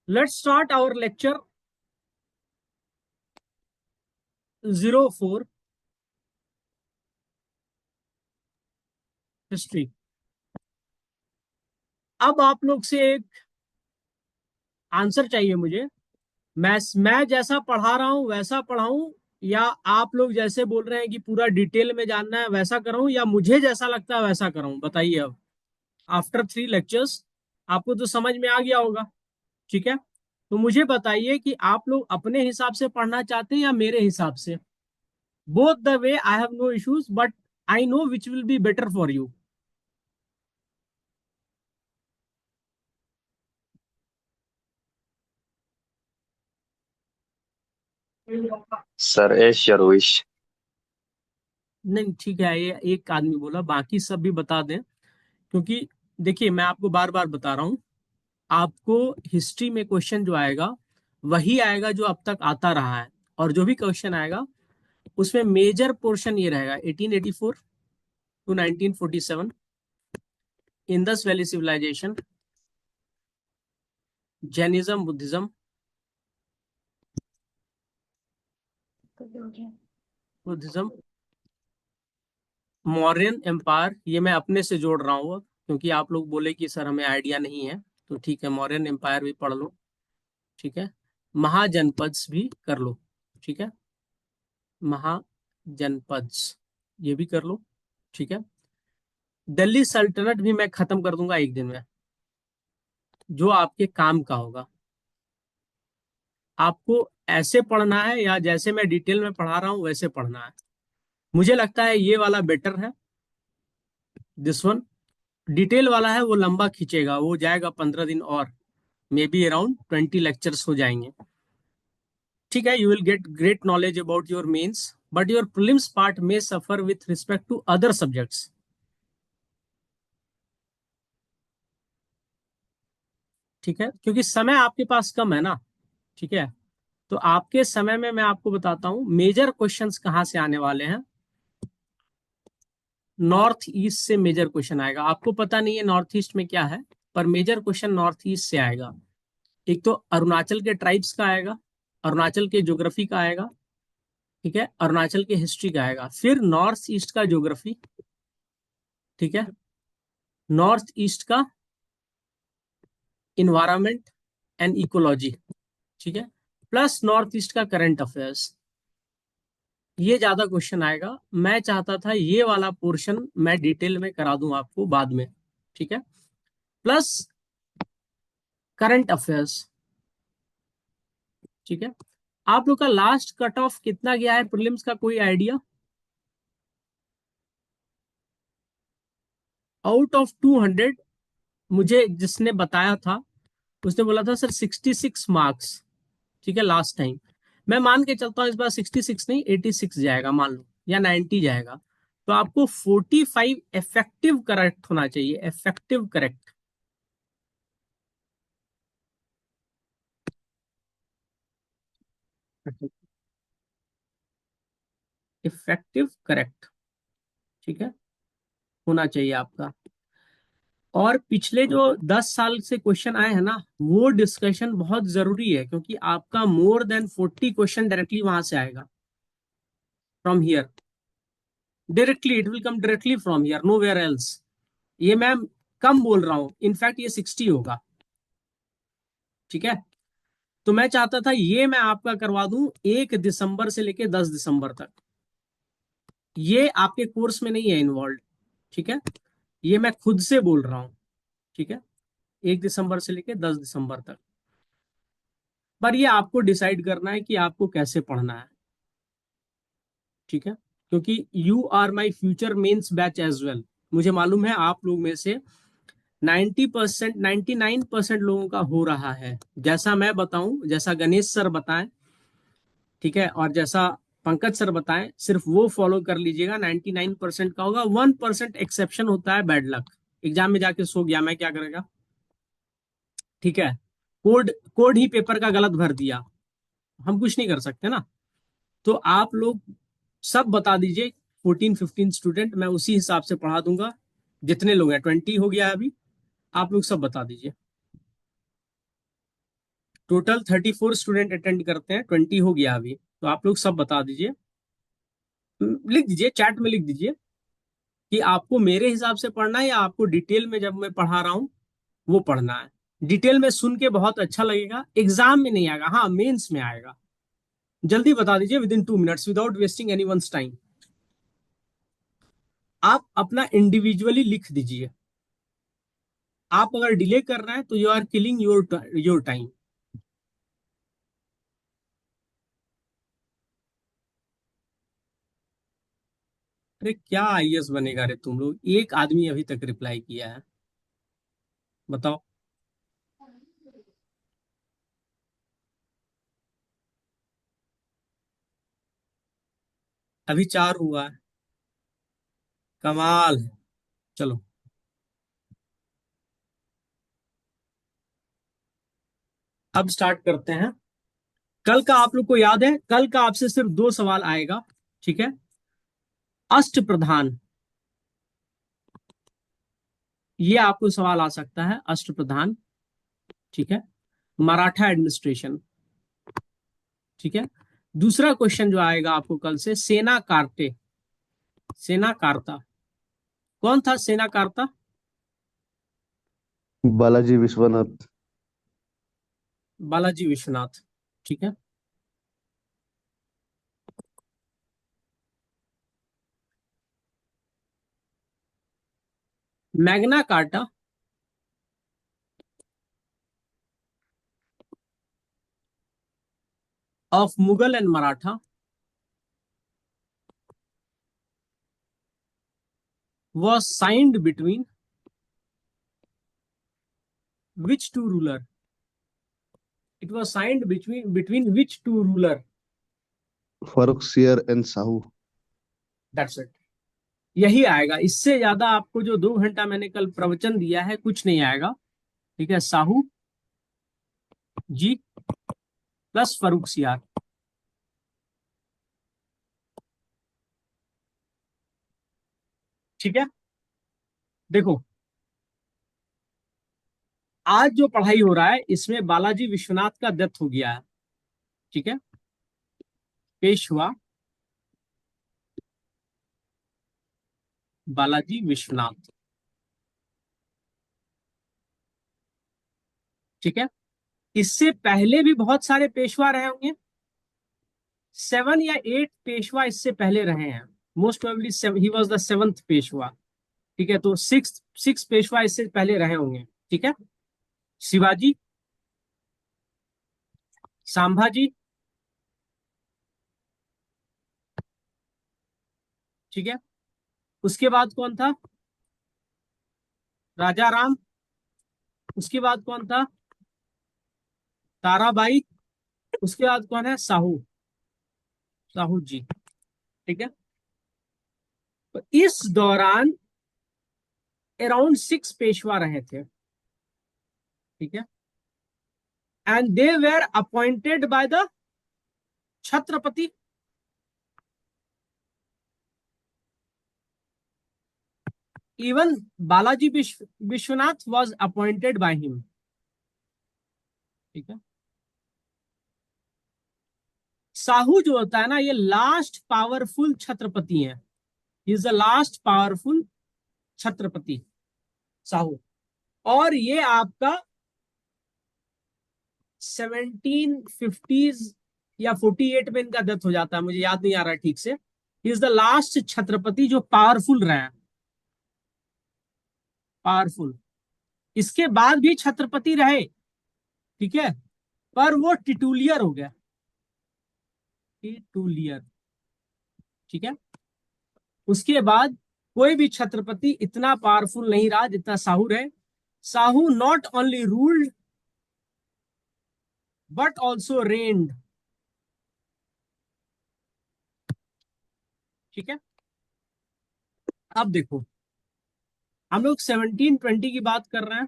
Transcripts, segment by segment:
Let's start our lecture 04 history. अब आप लोग से एक आंसर चाहिए मुझे। मैं जैसा पढ़ा रहा हूं वैसा पढ़ाऊं, या आप लोग जैसे बोल रहे हैं कि पूरा डिटेल में जानना है वैसा कराऊं, या मुझे जैसा लगता है वैसा कराऊं? बताइए। अब आफ्टर 3 लेक्चर्स आपको तो समझ में आ गया होगा, ठीक है? तो मुझे बताइए कि आप लोग अपने हिसाब से पढ़ना चाहते हैं या मेरे हिसाब से। Both the way I have no issues, but I know which will be better for you. Sir as your wish. नहीं, ठीक है, ये एक आदमी बोला, बाकी सब भी बता दें। क्योंकि देखिए, मैं आपको बार बार बता रहा हूं, आपको हिस्ट्री में क्वेश्चन जो आएगा वही आएगा जो अब तक आता रहा है। और जो भी क्वेश्चन आएगा उसमें मेजर पोर्शन ये रहेगा 1884 to 1947, Indus valley civilisation, Jainism, Buddhism, Buddhism, Mauryan empire. ये मैं अपने से जोड़ रहा हूँ अब, क्योंकि आप लोग बोले कि सर हमें आइडिया नहीं है। तो ठीक है, मौर्यन एम्पायर भी पढ़ लो, ठीक है। महाजनपद्स भी कर लो, ठीक है। महाजनपद्स ये भी कर लो, ठीक है। दिल्ली सल्तनत भी मैं खत्म कर दूंगा एक दिन में, जो आपके काम का होगा। आपको ऐसे पढ़ना है या जैसे मैं डिटेल में पढ़ा रहा हूं वैसे पढ़ना है? मुझे लगता है ये वाला बेटर है, दिस वन। डिटेल वाला है वो लंबा खींचेगा, वो जाएगा 15 दिन और, मे बी अराउंड 20 लेक्चर्स हो जाएंगे। ठीक है, you will get great knowledge about your mains, but your prelims part में suffer with respect to other subjects. ठीक है, क्योंकि समय आपके पास कम है ना, ठीक है। तो आपके समय में मैं आपको बताता हूं मेजर क्वेश्चंस कहाँ से आने वाले हैं। नॉर्थ ईस्ट से मेजर क्वेश्चन आएगा। आपको पता नहीं है नॉर्थ ईस्ट में क्या है, पर मेजर क्वेश्चन नॉर्थ ईस्ट से आएगा। एक तो अरुणाचल के ट्राइब्स का आएगा, अरुणाचल के ज्योग्राफी का आएगा, ठीक है, अरुणाचल के हिस्ट्री का आएगा, फिर नॉर्थ ईस्ट का ज्योग्राफी, ठीक है, नॉर्थ ईस्ट का इन्वायरमेंट एंड इकोलॉजी, ठीक है, प्लस नॉर्थ ईस्ट का करंट अफेयर्स। ये ज्यादा क्वेश्चन आएगा। मैं चाहता था ये वाला पोर्शन मैं डिटेल में करा दूं आपको बाद में, ठीक है, प्लस करंट अफेयर्स, ठीक है। आप लोग का लास्ट कट ऑफ कितना गया है प्रीलिम्स का, कोई आइडिया? आउट ऑफ 200, मुझे जिसने बताया था उसने बोला था सर 66 मार्क्स, ठीक है, लास्ट टाइम। मैं मान के चलता हूँ इस बार 66 नहीं 86 जाएगा, मान लो, या 90 जाएगा। तो आपको 45 इफेक्टिव करेक्ट होना चाहिए, इफेक्टिव करेक्ट। इफेक्टिव करेक्ट, ठीक है, होना चाहिए आपका। और पिछले जो 10 साल से क्वेश्चन आए हैं ना, वो डिस्कशन बहुत जरूरी है, क्योंकि आपका मोर देन 40 क्वेश्चन डायरेक्टली वहां से आएगा, from here. Directly it will come directly from here, nowhere else. ये मैं कम बोल रहा हूँ, इनफैक्ट ये 60 होगा, ठीक है। तो मैं चाहता था ये मैं आपका करवा दूं 1 दिसंबर से लेके 10 दिसंबर तक। ये आपके कोर्स में नहीं है इन्वॉल्व, ठीक है। ये मैं खुद से बोल रहा हूँ, ठीक है, 1 दिसंबर से लेके 10 दिसंबर तक। पर ये आपको डिसाइड करना है कि आपको कैसे पढ़ना है, ठीक है। क्योंकि you are my future mains batch as well. मुझे मालूम है आप लोग में से 90%, 99% लोगों का हो रहा है, जैसा मैं बताऊं, जैसा गणेश सर बताएं, ठीक है, और जैसा पंकज सर बताएं, सिर्फ वो फॉलो कर लीजिएगा, 99% का होगा। 1% एक्सेप्शन होता है बैड लक, एग्जाम में जाके सो गया, मैं क्या करेगा, ठीक है। कोड कोड ही पेपर का गलत भर दिया, हम कुछ नहीं कर सकते ना। तो आप लोग सब बता दीजिए, 14-15 स्टूडेंट, मैं उसी हिसाब से पढ़ा दूंगा। जितने लोग हैं, 20 हो गया है अभी, आप लोग सब बता दीजिए। टोटल 34 स्टूडेंट अटेंड करते हैं, 20 हो गया अभी, तो आप लोग सब बता दीजिए। लिख दीजिए, चैट में लिख दीजिए कि आपको मेरे हिसाब से पढ़ना है या आपको डिटेल में जब मैं पढ़ा रहा हूँ वो पढ़ना है। डिटेल में सुन के बहुत अच्छा लगेगा, एग्जाम में नहीं आएगा, हाँ मेंस में आएगा। जल्दी बता दीजिए within 2 minutes without wasting any one's time. आप अपना इंडिविजुअली लिख दीजिए। आप अगर डिले कर रहे हैं तो you are killing your time. अरे क्या आईएएस बनेगा रे तुम लोग, एक आदमी अभी तक रिप्लाई किया है, बताओ। अभी 4 हुआ है, कमाल है। चलो अब स्टार्ट करते हैं। कल का आप लोग को याद है, कल का आपसे सिर्फ 2 सवाल आएगा, ठीक है। अष्ट प्रधान, ये आपको सवाल आ सकता है, अष्ट प्रधान, ठीक है। मराठा एडमिनिस्ट्रेशन, ठीक है। दूसरा क्वेश्चन जो आएगा आपको कल से, सेना कार्टे, सेना कार्ता, कौन था सेना कार्ता? बालाजी विश्वनाथ। बालाजी विश्वनाथ, ठीक है। Magna carta of Mughal and Maratha was signed between which two ruler? It was signed between which two ruler? Farrukhsiyar and Sahu. That's it. यही आएगा, इससे ज्यादा आपको जो 2 घंटा मैंने कल प्रवचन दिया है कुछ नहीं आएगा, ठीक है। साहू जी प्लस फर्रुखसियार, ठीक है। देखो आज जो पढ़ाई हो रहा है इसमें बालाजी विश्वनाथ का डेथ हो गया है, ठीक है। पेशवा बालाजी विश्वनाथ, ठीक है। इससे पहले भी बहुत सारे पेशवा रहे होंगे, 7 या 8 पेशवा इससे पहले रहे हैं। Most probably he was the 7th Peshwa, ठीक है। तो सिक्स पेशवा इससे पहले रहे होंगे, ठीक है। शिवाजी, संभाजी, ठीक है। उसके बाद कौन था? राजा राम। उसके बाद कौन था? ताराबाई। उसके बाद कौन है? साहू, साहू जी, ठीक है। तो इस दौरान अराउंड 6 पेशवा रहे थे, ठीक है। And they were appointed by the Chhatrapati. Even Balaji Vishwanath was appointed by him, ठीक है। साहू जो होता है ना, ये लास्ट पावरफुल छत्रपति है, is the last powerful Chhatrapati, Sahu. और ये आपका 1750s या 48 में इनका डेथ हो जाता है, मुझे याद नहीं आ रहा ठीक से। इज द लास्ट छत्रपति जो पावरफुल रहे, पावरफुल। इसके बाद भी छत्रपति रहे, ठीक है, पर वो टिटुलियर हो गया, टिटुलियर, ठीक है। उसके बाद कोई भी छत्रपति इतना पावरफुल नहीं रहा जितना साहू रहे। Shahu not only ruled but also reigned, ठीक है। अब देखो हम लोग 1720 की बात कर रहे हैं।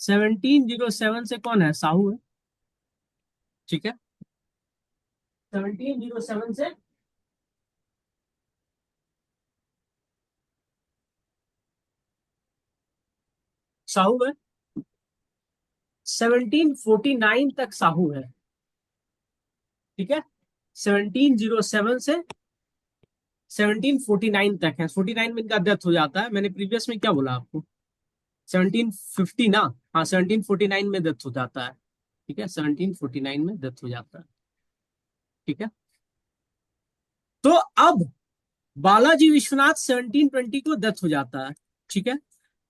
1707 से कौन है? साहू है, ठीक है। 1707 से साहू है। 1749 तक साहू है, ठीक है। 1707 से 1749 तक है। 49 में इनका डेथ हो जाता है। मैंने प्रीवियस में क्या बोला आपको, 1750 ना। हाँ, 1749 में डेथ हो जाता है, ठीक है। 1749 में डेथ हो जाता है, ठीक है। तो अब बालाजी विश्वनाथ 1720 को डेथ हो जाता है, ठीक है।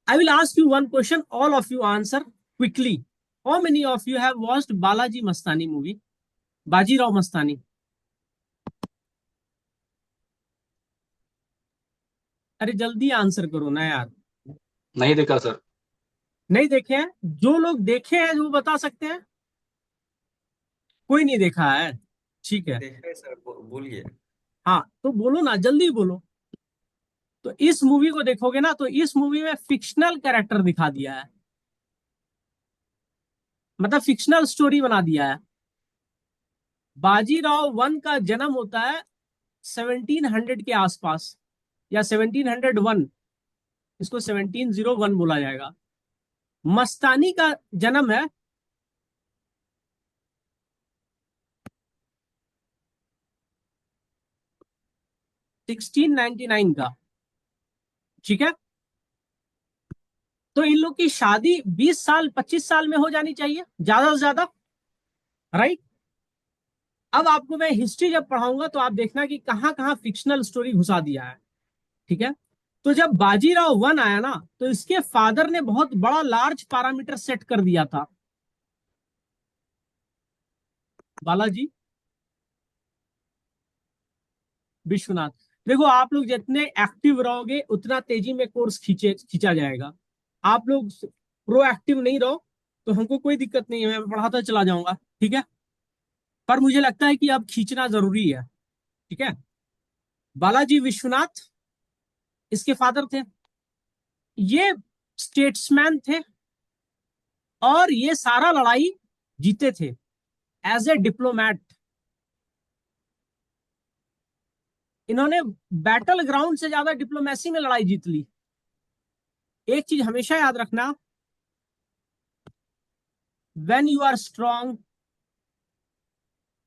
I will ask you one question, all of you answer quickly. How many of you have watched Balaji Mastani movie, Bajirao Mastani? अरे जल्दी आंसर करो ना यार। नहीं देखा सर। नहीं देखे हैं? जो लोग देखे हैं वो बता सकते हैं। कोई नहीं देखा है, ठीक है। देखा है सर, बोलिए। हाँ तो बोलो ना, जल्दी बोलो। तो इस मूवी को देखोगे ना, तो इस मूवी में फिक्शनल कैरेक्टर दिखा दिया है, मतलब फिक्शनल स्टोरी बना दिया है। बाजीराव वन का जन्म होता है 1700 के आसपास, या 1701, इसको 1701 बोला जाएगा। मस्तानी का जन्म है 1699 का, ठीक है। तो इन लोग की शादी 20 साल 25 साल में हो जानी चाहिए, ज्यादा से ज्यादा, राइट। अब आपको मैं हिस्ट्री जब पढ़ाऊंगा तो आप देखना कि कहां कहां फिक्शनल स्टोरी घुसा दिया है, ठीक है। तो जब बाजीराव वन आया ना, तो इसके फादर ने बहुत बड़ा लार्ज पैरामीटर सेट कर दिया था। बालाजी विश्वनाथ, देखो आप लोग जितने एक्टिव रहोगे उतना तेजी में कोर्स खींचा जाएगा। आप लोग प्रोएक्टिव नहीं रहो तो हमको कोई दिक्कत नहीं है, मैं पढ़ाता चला जाऊंगा, ठीक है। पर मुझे लगता है कि अब खींचना जरूरी है, ठीक है। बालाजी विश्वनाथ इसके फादर थे। ये स्टेट्समैन थे और ये सारा लड़ाई जीते थे एज ए डिप्लोमैट। इन्होंने बैटल ग्राउंड से ज्यादा डिप्लोमेसी में लड़ाई जीत ली। एक चीज हमेशा याद रखना, when you are strong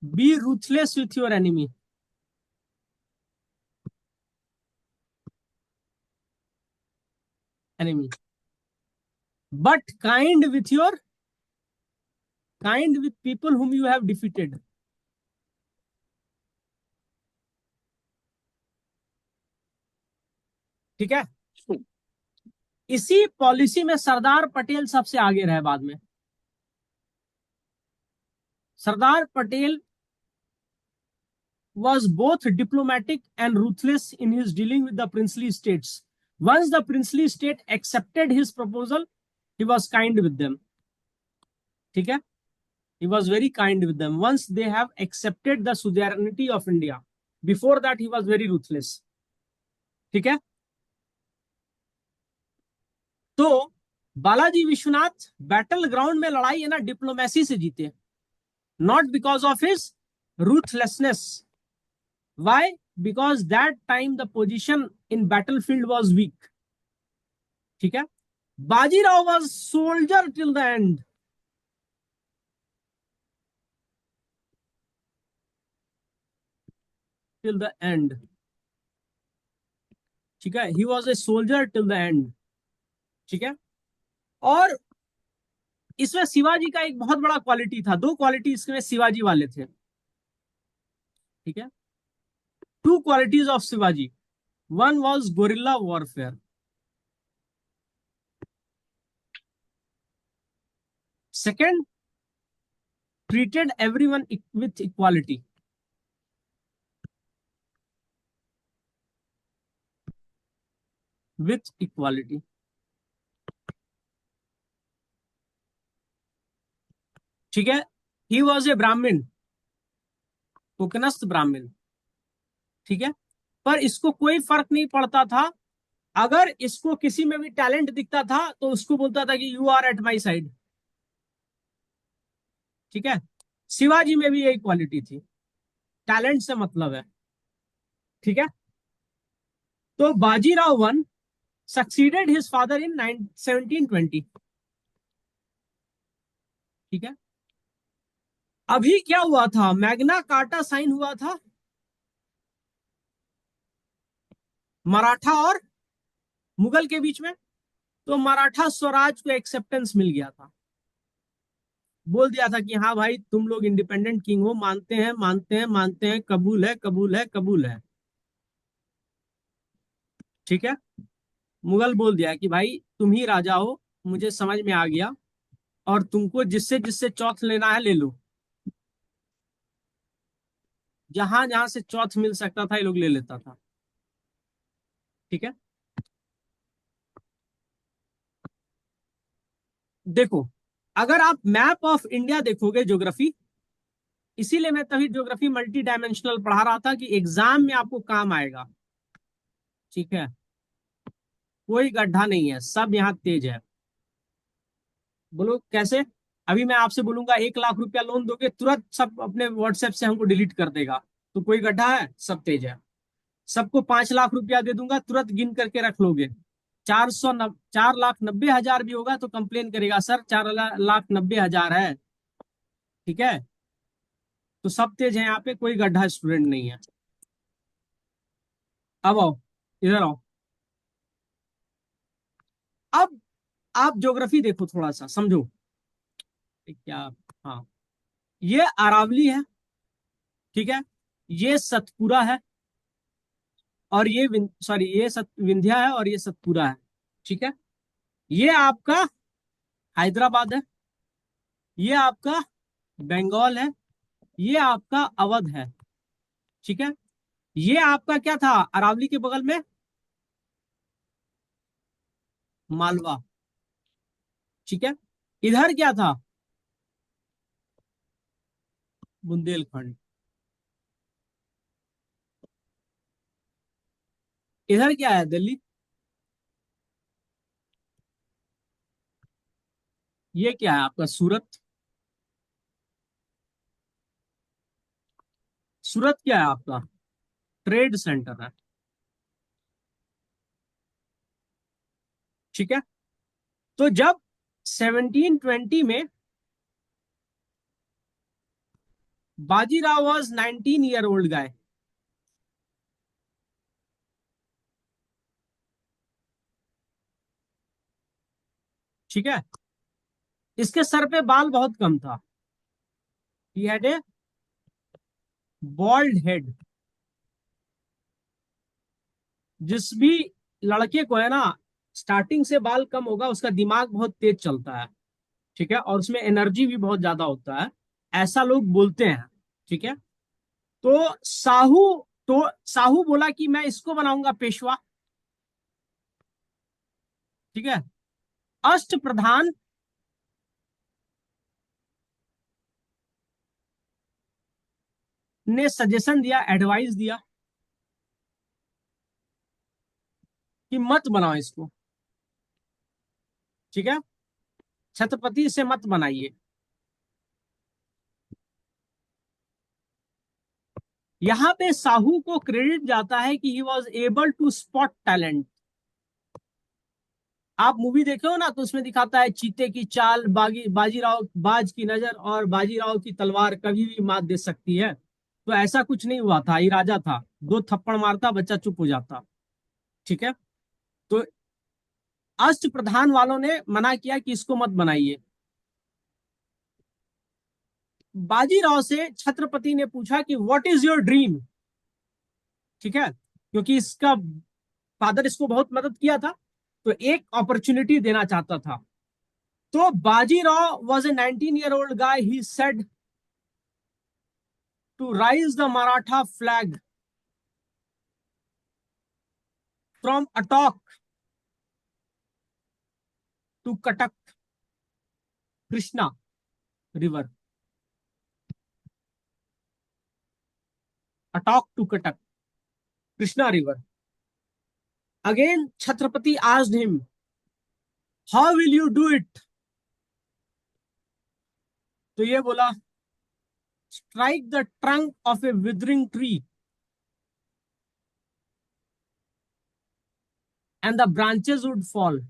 be ruthless with your enemy. Enemy but kind with people whom you have defeated, ठीक है। इसी पॉलिसी में सरदार पटेल सबसे आगे रहे बाद में। Sardar Patel was both diplomatic and ruthless in his dealing with the princely states. Once the princely state accepted his proposal, he was kind with them. ठीक है, he was very kind with them once they have accepted the sovereignty of India. Before that, he was very ruthless. ठीक है, तो Balaji Vishwanath battle ground में लड़ाई है ना diplomacy से जीते, not because of his ruthlessness. Why? Because that time the position in battlefield was weak. ठीक है, Bajirao was soldier till the end. Till the end, ठीक है, he was a soldier till the end, ठीक है। और इसमें शिवाजी का एक बहुत बड़ा क्वालिटी था, दो क्वालिटी इसमें शिवाजी वाले थे, ठीक है। Two qualities of Shivaji, one was guerrilla warfare, second treated everyone with equality. With equality, ठीक है। ही वॉज ए ब्राह्मण, कोकनस्थ ब्राह्मण, ठीक है। पर इसको कोई फर्क नहीं पड़ता था, अगर इसको किसी में भी टैलेंट दिखता था तो उसको बोलता था कि you are at my side, ठीक है। शिवाजी में भी यही क्वालिटी थी, टैलेंट से मतलब है, ठीक है। तो Bajirao one succeeded his father in 1720, ठीक है। अभी क्या हुआ था, मैग्ना कार्टा साइन हुआ था मराठा और मुगल के बीच में। तो मराठा स्वराज को एक्सेप्टेंस मिल गया था, बोल दिया था कि हाँ भाई तुम लोग इंडिपेंडेंट किंग हो, मानते हैं मानते हैं मानते हैं, कबूल है कबूल है कबूल है। ठीक है। मुगल बोल दिया कि भाई तुम ही राजा हो, मुझे समझ में आ गया, और तुमको जिससे जिससे चौथ लेना है ले लो। जहां जहां से चौथ मिल सकता था ये लोग ले लेता था। ठीक है। देखो, अगर आप मैप ऑफ इंडिया देखोगे, ज्योग्राफी, इसीलिए मैं तभी ज्योग्राफी मल्टी डायमेंशनल पढ़ा रहा था कि एग्जाम में आपको काम आएगा। ठीक है। कोई गड्ढा नहीं है, सब यहाँ तेज है। बोलो कैसे। अभी मैं आपसे बोलूंगा 1 लाख रुपया लोन दोगे, तुरंत सब अपने व्हाट्सएप से हमको डिलीट कर देगा। तो कोई गड्ढा है, सब तेज है। सबको 5 लाख रुपया दे दूंगा, तुरंत गिन करके रख लोगे। 4,90,000 भी होगा तो कंप्लेन करेगा, सर 4,90,000 है। ठीक है। तो सब तेज है यहाँ पे, कोई गड्ढा स्टूडेंट नहीं है। अब आओ, इधर आओ। अब आप ज्योग्राफी देखो, थोड़ा सा समझो क्या। हाँ, ये अरावली है। ठीक है। ये सतपुरा है, और ये सॉरी, ये विंध्या है और ये सतपुरा है। ठीक है। ये आपका हैदराबाद है, ये आपका बंगाल है, ये आपका अवध है। ठीक है। ये आपका क्या था अरावली के बगल में, मालवा। ठीक है। इधर क्या था, बुंदेलखंड। इधर क्या है, दिल्ली। ये क्या है आपका, सूरत। सूरत क्या है आपका, ट्रेड सेंटर है। ठीक है। तो जब 1720 में Bajirao was 19 year old guy. ठीक है। इसके सर पे बाल बहुत कम था, he had a bald head. जिस भी लड़के को है ना, स्टार्टिंग से बाल कम होगा, उसका दिमाग बहुत तेज चलता है। ठीक है। और उसमें एनर्जी भी बहुत ज्यादा होता है, ऐसा लोग बोलते हैं। ठीक है। तो साहू बोला कि मैं इसको बनाऊंगा पेशवा। ठीक है। अष्ट प्रधान ने सजेशन दिया, एडवाइस दिया कि मत बनाओ इसको। ठीक है। छत्रपति से मत बनाइए। यहां पे साहू को क्रेडिट जाता है कि he was able to spot talent. आप मूवी देखे हो ना, तो उसमें दिखाता है चीते की चाल, बाजीराव बाज की नजर और बाजीराव की तलवार कभी भी मात दे सकती है। तो ऐसा कुछ नहीं हुआ था, ये राजा था, 2 थप्पड़ मारता बच्चा चुप हो जाता। ठीक है। तो अष्ट प्रधान वालों ने मना किया कि इसको मत बनाइए। बाजीराव से छत्रपति ने पूछा कि व्हाट इज योर ड्रीम। ठीक है। क्योंकि इसका फादर इसको बहुत मदद किया था, तो एक अपॉर्चुनिटी देना चाहता था। तो Bajirao was a 19 year old guy, he said to raise the Maratha flag from Attock to Cuttack Krishna river. Attock to Cuttack Krishna river. Again Chhatrapati asked him, how will you do it. तो ये बोला, strike the trunk of a withering tree and the branches would fall.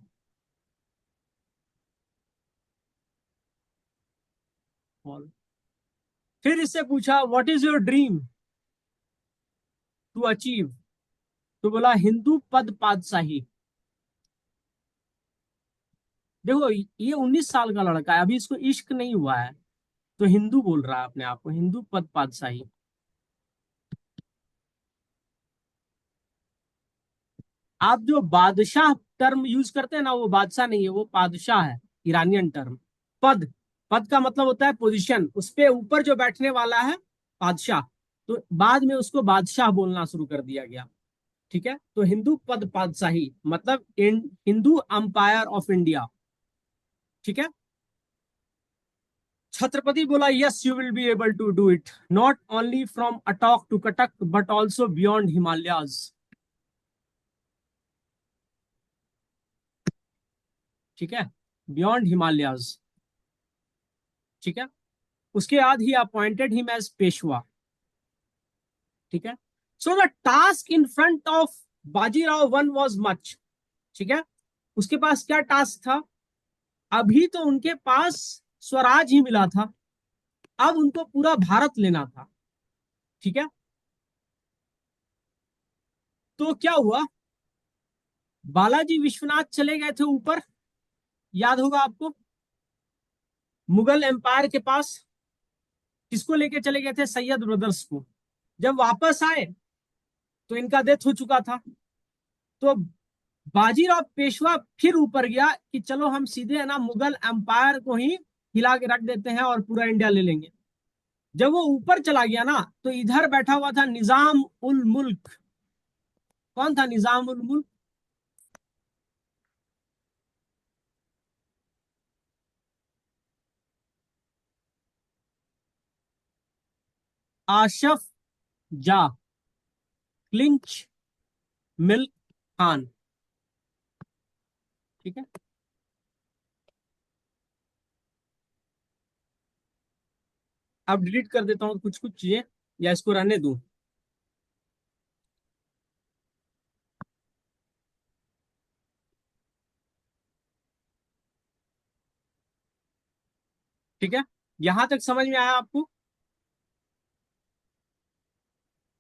Fall. फिर इससे पूछा what is your dream to achieve, तो बोला हिंदू पद पातशाही। देखो ये 19 साल का लड़का है, अभी इसको इश्क नहीं हुआ है, तो हिंदू बोल रहा है अपने आप को, हिंदू पद पातशाही। आप जो बादशाह टर्म यूज करते हैं ना, वो बादशाह नहीं है, वो पादशाह है, ईरानियन टर्म। पद, पद का मतलब होता है पोजीशन, उस पे ऊपर जो बैठने वाला है बादशाह, तो बाद में उसको बादशाह बोलना शुरू कर दिया गया। ठीक है, तो हिंदू पद पातशाही मतलब हिंदू अंपायर ऑफ इंडिया। ठीक है, छत्रपति बोला yes you will be able to do it, not only from Attock to Cuttack but also beyond Himalayas. ठीक है, बियॉन्ड हिमालयाज। ठीक है, उसके बाद he appointed him as Peshwa. ठीक है, so the task in front of Bajirao one was much. ठीक है, उसके पास क्या टास्क था, अभी तो उनके पास स्वराज ही मिला था, अब उनको पूरा भारत लेना था। ठीक है, तो क्या हुआ, बालाजी विश्वनाथ चले गए थे ऊपर, याद होगा आपको, मुगल एम्पायर के पास। किसको लेके चले गए थे, सैयद ब्रदर्स को। जब वापस आए तो इनका डेथ हो चुका था, तो बाजीराव पेशवा फिर ऊपर गया कि चलो हम सीधे है ना मुगल एम्पायर को ही हिला के रख देते हैं और पूरा इंडिया ले लेंगे। जब वो ऊपर चला गया ना, तो इधर बैठा हुआ था निजाम उल मुल्क। कौन था निजाम उल मुल्क, आशफ जा क्लिंच मिल्क खान। ठीक है, अब डिलीट कर देता हूँ कुछ कुछ चीजें, या इसको रहने दूं। ठीक है, यहां तक समझ में आया आपको,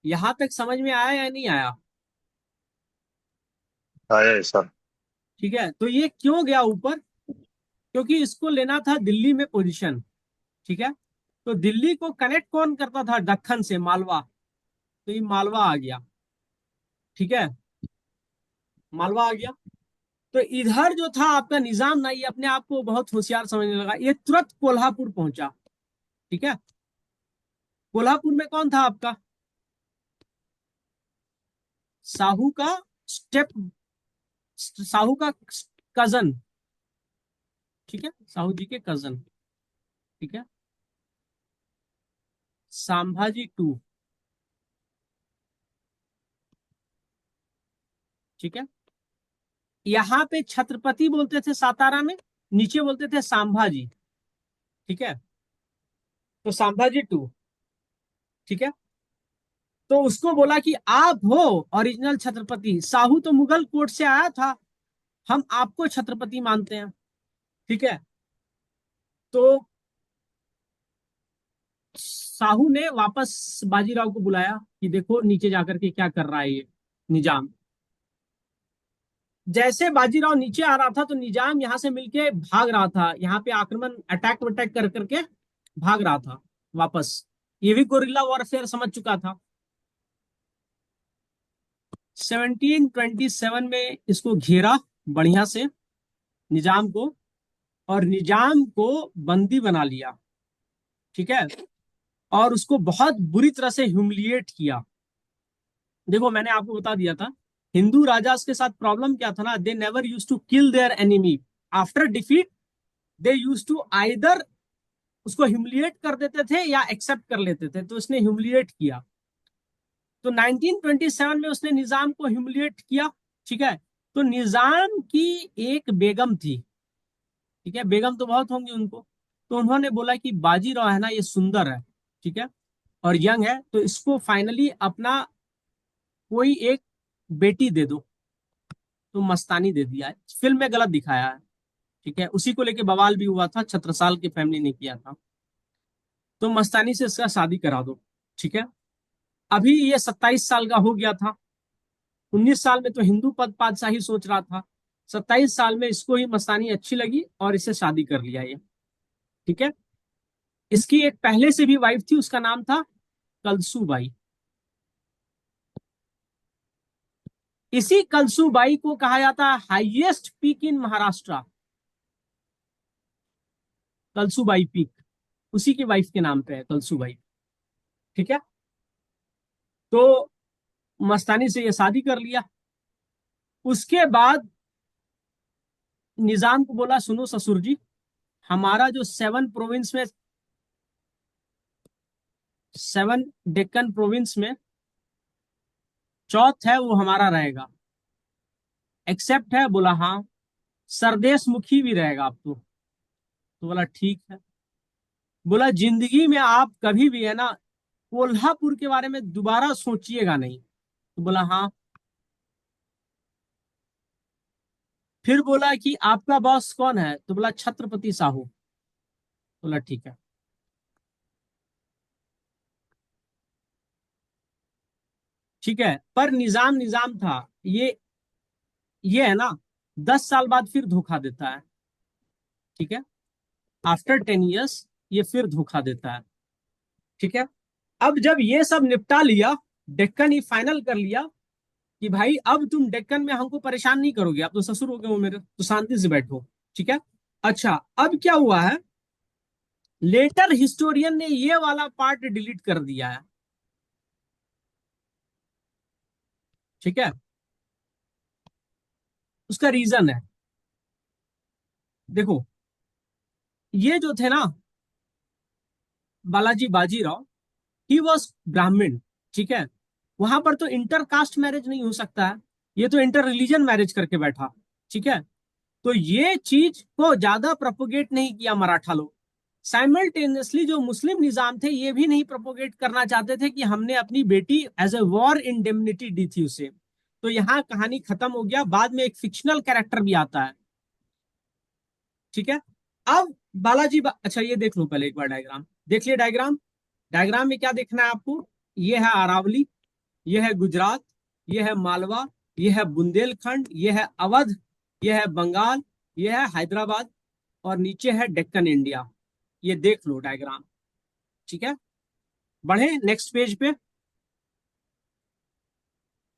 यहां तक समझ में आया या नहीं आया। आया है सर। ठीक है, तो ये क्यों गया ऊपर, क्योंकि इसको लेना था दिल्ली में पोजीशन। ठीक है, तो दिल्ली को कनेक्ट कौन करता था दक्कन से, मालवा, तो ये मालवा आ गया। ठीक है, मालवा आ गया, तो इधर जो था आपका निजाम ना, ये अपने आप को बहुत होशियार समझने लगा, ये तुरंत कोल्हापुर पहुंचा। ठीक है, कोल्हापुर में कौन था आपका, साहू का स्टेप, साहू का कजन। ठीक है, साहू जी के कजन। ठीक है, संभाजी टू। ठीक है, यहाँ पे छत्रपति बोलते थे सातारा में, नीचे बोलते थे संभाजी। ठीक है, तो संभाजी टू। ठीक है, तो उसको बोला कि आप हो ओरिजिनल छत्रपति, साहू तो मुगल कोर्ट से आया था, हम आपको छत्रपति मानते हैं। ठीक है, तो साहू ने वापस बाजीराव को बुलाया कि देखो नीचे जाकर के क्या कर रहा है ये निजाम। जैसे बाजीराव नीचे आ रहा था, तो निजाम यहां से मिलके भाग रहा था, यहाँ पे आक्रमण अटैक वटैक कर करके भाग रहा था वापस। ये भी गोरिल्ला वॉरफेयर समझ चुका था। 1727 में इसको घेरा बढ़िया से, निजाम को, और निजाम को बंदी बना लिया। ठीक है, और उसको बहुत बुरी तरह से ह्यूमिलिएट किया। देखो मैंने आपको बता दिया था, हिंदू राजास के साथ प्रॉब्लम क्या था ना, they never use to kill their enemy, after defeat they use to either उसको ह्यूमिलिएट कर देते थे या एक्सेप्ट कर लेते थे, तो उसने ह्यूमिलिएट किया। तो 1927 में उसने निजाम को ह्यूमिलिएट किया। ठीक है, तो निजाम की एक बेगम थी। ठीक है, बेगम तो बहुत होंगी उनको, तो उन्होंने बोला कि बाजीराव है ना ये सुंदर है, ठीक है, और यंग है, तो इसको फाइनली अपना कोई एक बेटी दे दो। तो मस्तानी दे दिया है, फिल्म में गलत दिखाया है। ठीक है, उसी को लेके बवाल भी हुआ था, छत्रसाल की फैमिली ने किया था। तो मस्तानी से इसका शादी करा दो। ठीक है। अभी ये 27 साल का हो गया था। 19 साल में तो हिंदू पद पातशाही सोच रहा था। 27 साल में इसको ही मस्तानी अच्छी लगी और इसे शादी कर लिया ये। ठीक है। इसकी एक पहले से भी वाइफ थी, उसका नाम था कलसूबाई। इसी कलसूबाई को कहा जाता है highest peak in Maharashtra. Kalsubai peak उसी की वाइफ के नाम पे है, कलसूबाई। ठीक है। तो मस्तानी से ये शादी कर लिया। उसके बाद निजाम को बोला, सुनो ससुर जी, हमारा जो 7 प्रोविंस में, 7 डेक्कन प्रोविंस में चौथ है वो हमारा रहेगा। एक्सेप्ट है? बोला हाँ। सरदेश मुखी भी रहेगा अब तो बोला ठीक है। बोला जिंदगी में आप कभी भी है ना कोल्हापुर के बारे में दोबारा सोचिएगा नहीं। तो बोला हाँ। फिर बोला कि आपका बॉस कौन है? तो बोला छत्रपति साहू। बोला ठीक है। ठीक है, पर निजाम निजाम था। ये है ना 10 साल बाद फिर धोखा देता है। ठीक है। आफ्टर 10 years ये फिर धोखा देता है। ठीक है। अब जब ये सब निपटा लिया, डेक्कन ही फाइनल कर लिया कि भाई अब तुम डेक्कन में हमको परेशान नहीं करोगे, अब तो ससुर हो गए हो मेरे, तो शांति से बैठो। ठीक है। अच्छा, अब क्या हुआ है, लेटर हिस्टोरियन ने ये वाला पार्ट डिलीट कर दिया है। ठीक है। उसका रीजन है, देखो, ये जो थे ना बालाजी बाजीराव, ही वॉज ब्राह्मण। ठीक है। वहां पर तो इंटर कास्ट मैरिज नहीं हो सकता है, ये तो इंटर रिलीजन मैरिज करके बैठा। ठीक है। तो ये चीज को ज्यादा प्रोपोगेट नहीं किया मराठा लोग। साइमल्टेनियसली जो मुस्लिम निजाम थे ये भी नहीं प्रोपोगेट करना चाहते थे कि हमने अपनी बेटी एज ए वॉर इंडेमनिटी दी थी उसे। तो यहाँ कहानी खत्म हो गया, बाद में एक फिक्शनल कैरेक्टर भी आता है। ठीक है। अब अच्छा ये देख लो पहले एक बार डायग्राम देख लिया। डायग्राम डायग्राम में क्या देखना है आपको, ये है अरावली, ये है गुजरात, ये है मालवा, ये है बुंदेलखंड, ये है अवध, ये है बंगाल, ये है हैदराबाद, और नीचे है डेक्कन इंडिया। ये देख लो डायग्राम। ठीक है। बढ़े नेक्स्ट पेज पे।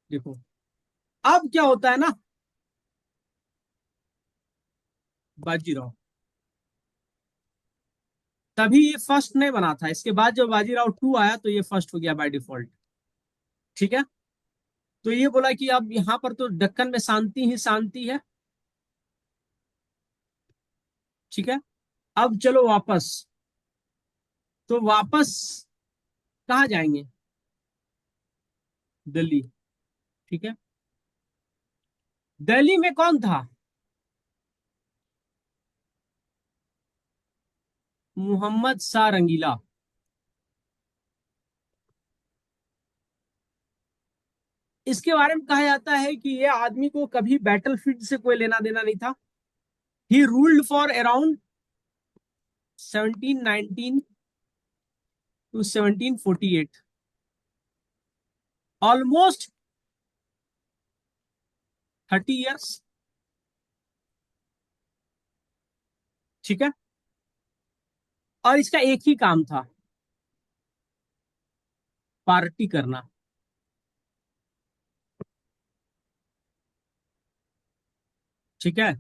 देखो अब क्या होता है ना, बाजीराव तभी ये फर्स्ट नहीं बना था, इसके बाद जब बाजीराव 2 आया तो ये फर्स्ट हो गया बाय डिफॉल्ट। ठीक है। तो ये बोला कि अब यहां पर तो दक्कन में शांति ही शांति है। ठीक है। अब चलो वापस, तो वापस कहाँ जाएंगे? दिल्ली। ठीक है। दिल्ली में कौन था? मोहम्मद शाह रंगीला। इसके बारे में कहा जाता है कि ये आदमी को कभी बैटलफील्ड से कोई लेना देना नहीं था। He ruled for around 1719 to 1748, almost 30 years। ठीक है। और इसका एक ही काम था, पार्टी करना। ठीक है।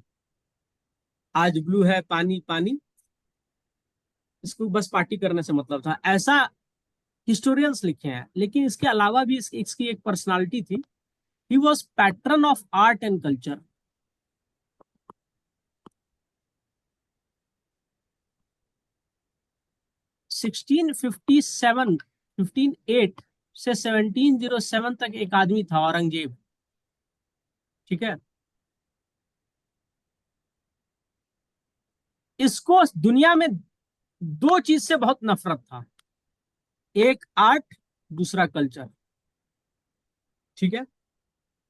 आज ब्लू है पानी पानी, इसको बस पार्टी करने से मतलब था, ऐसा हिस्टोरियंस लिखे हैं। लेकिन इसके अलावा भी इसकी एक पर्सनालिटी थी। He was pattern of art and culture. 1657 1508 से 1707 तक एक आदमी था, औरंगजेब। ठीक है। इसको दुनिया में दो चीज से बहुत नफरत था, एक आर्ट, दूसरा कल्चर। ठीक है।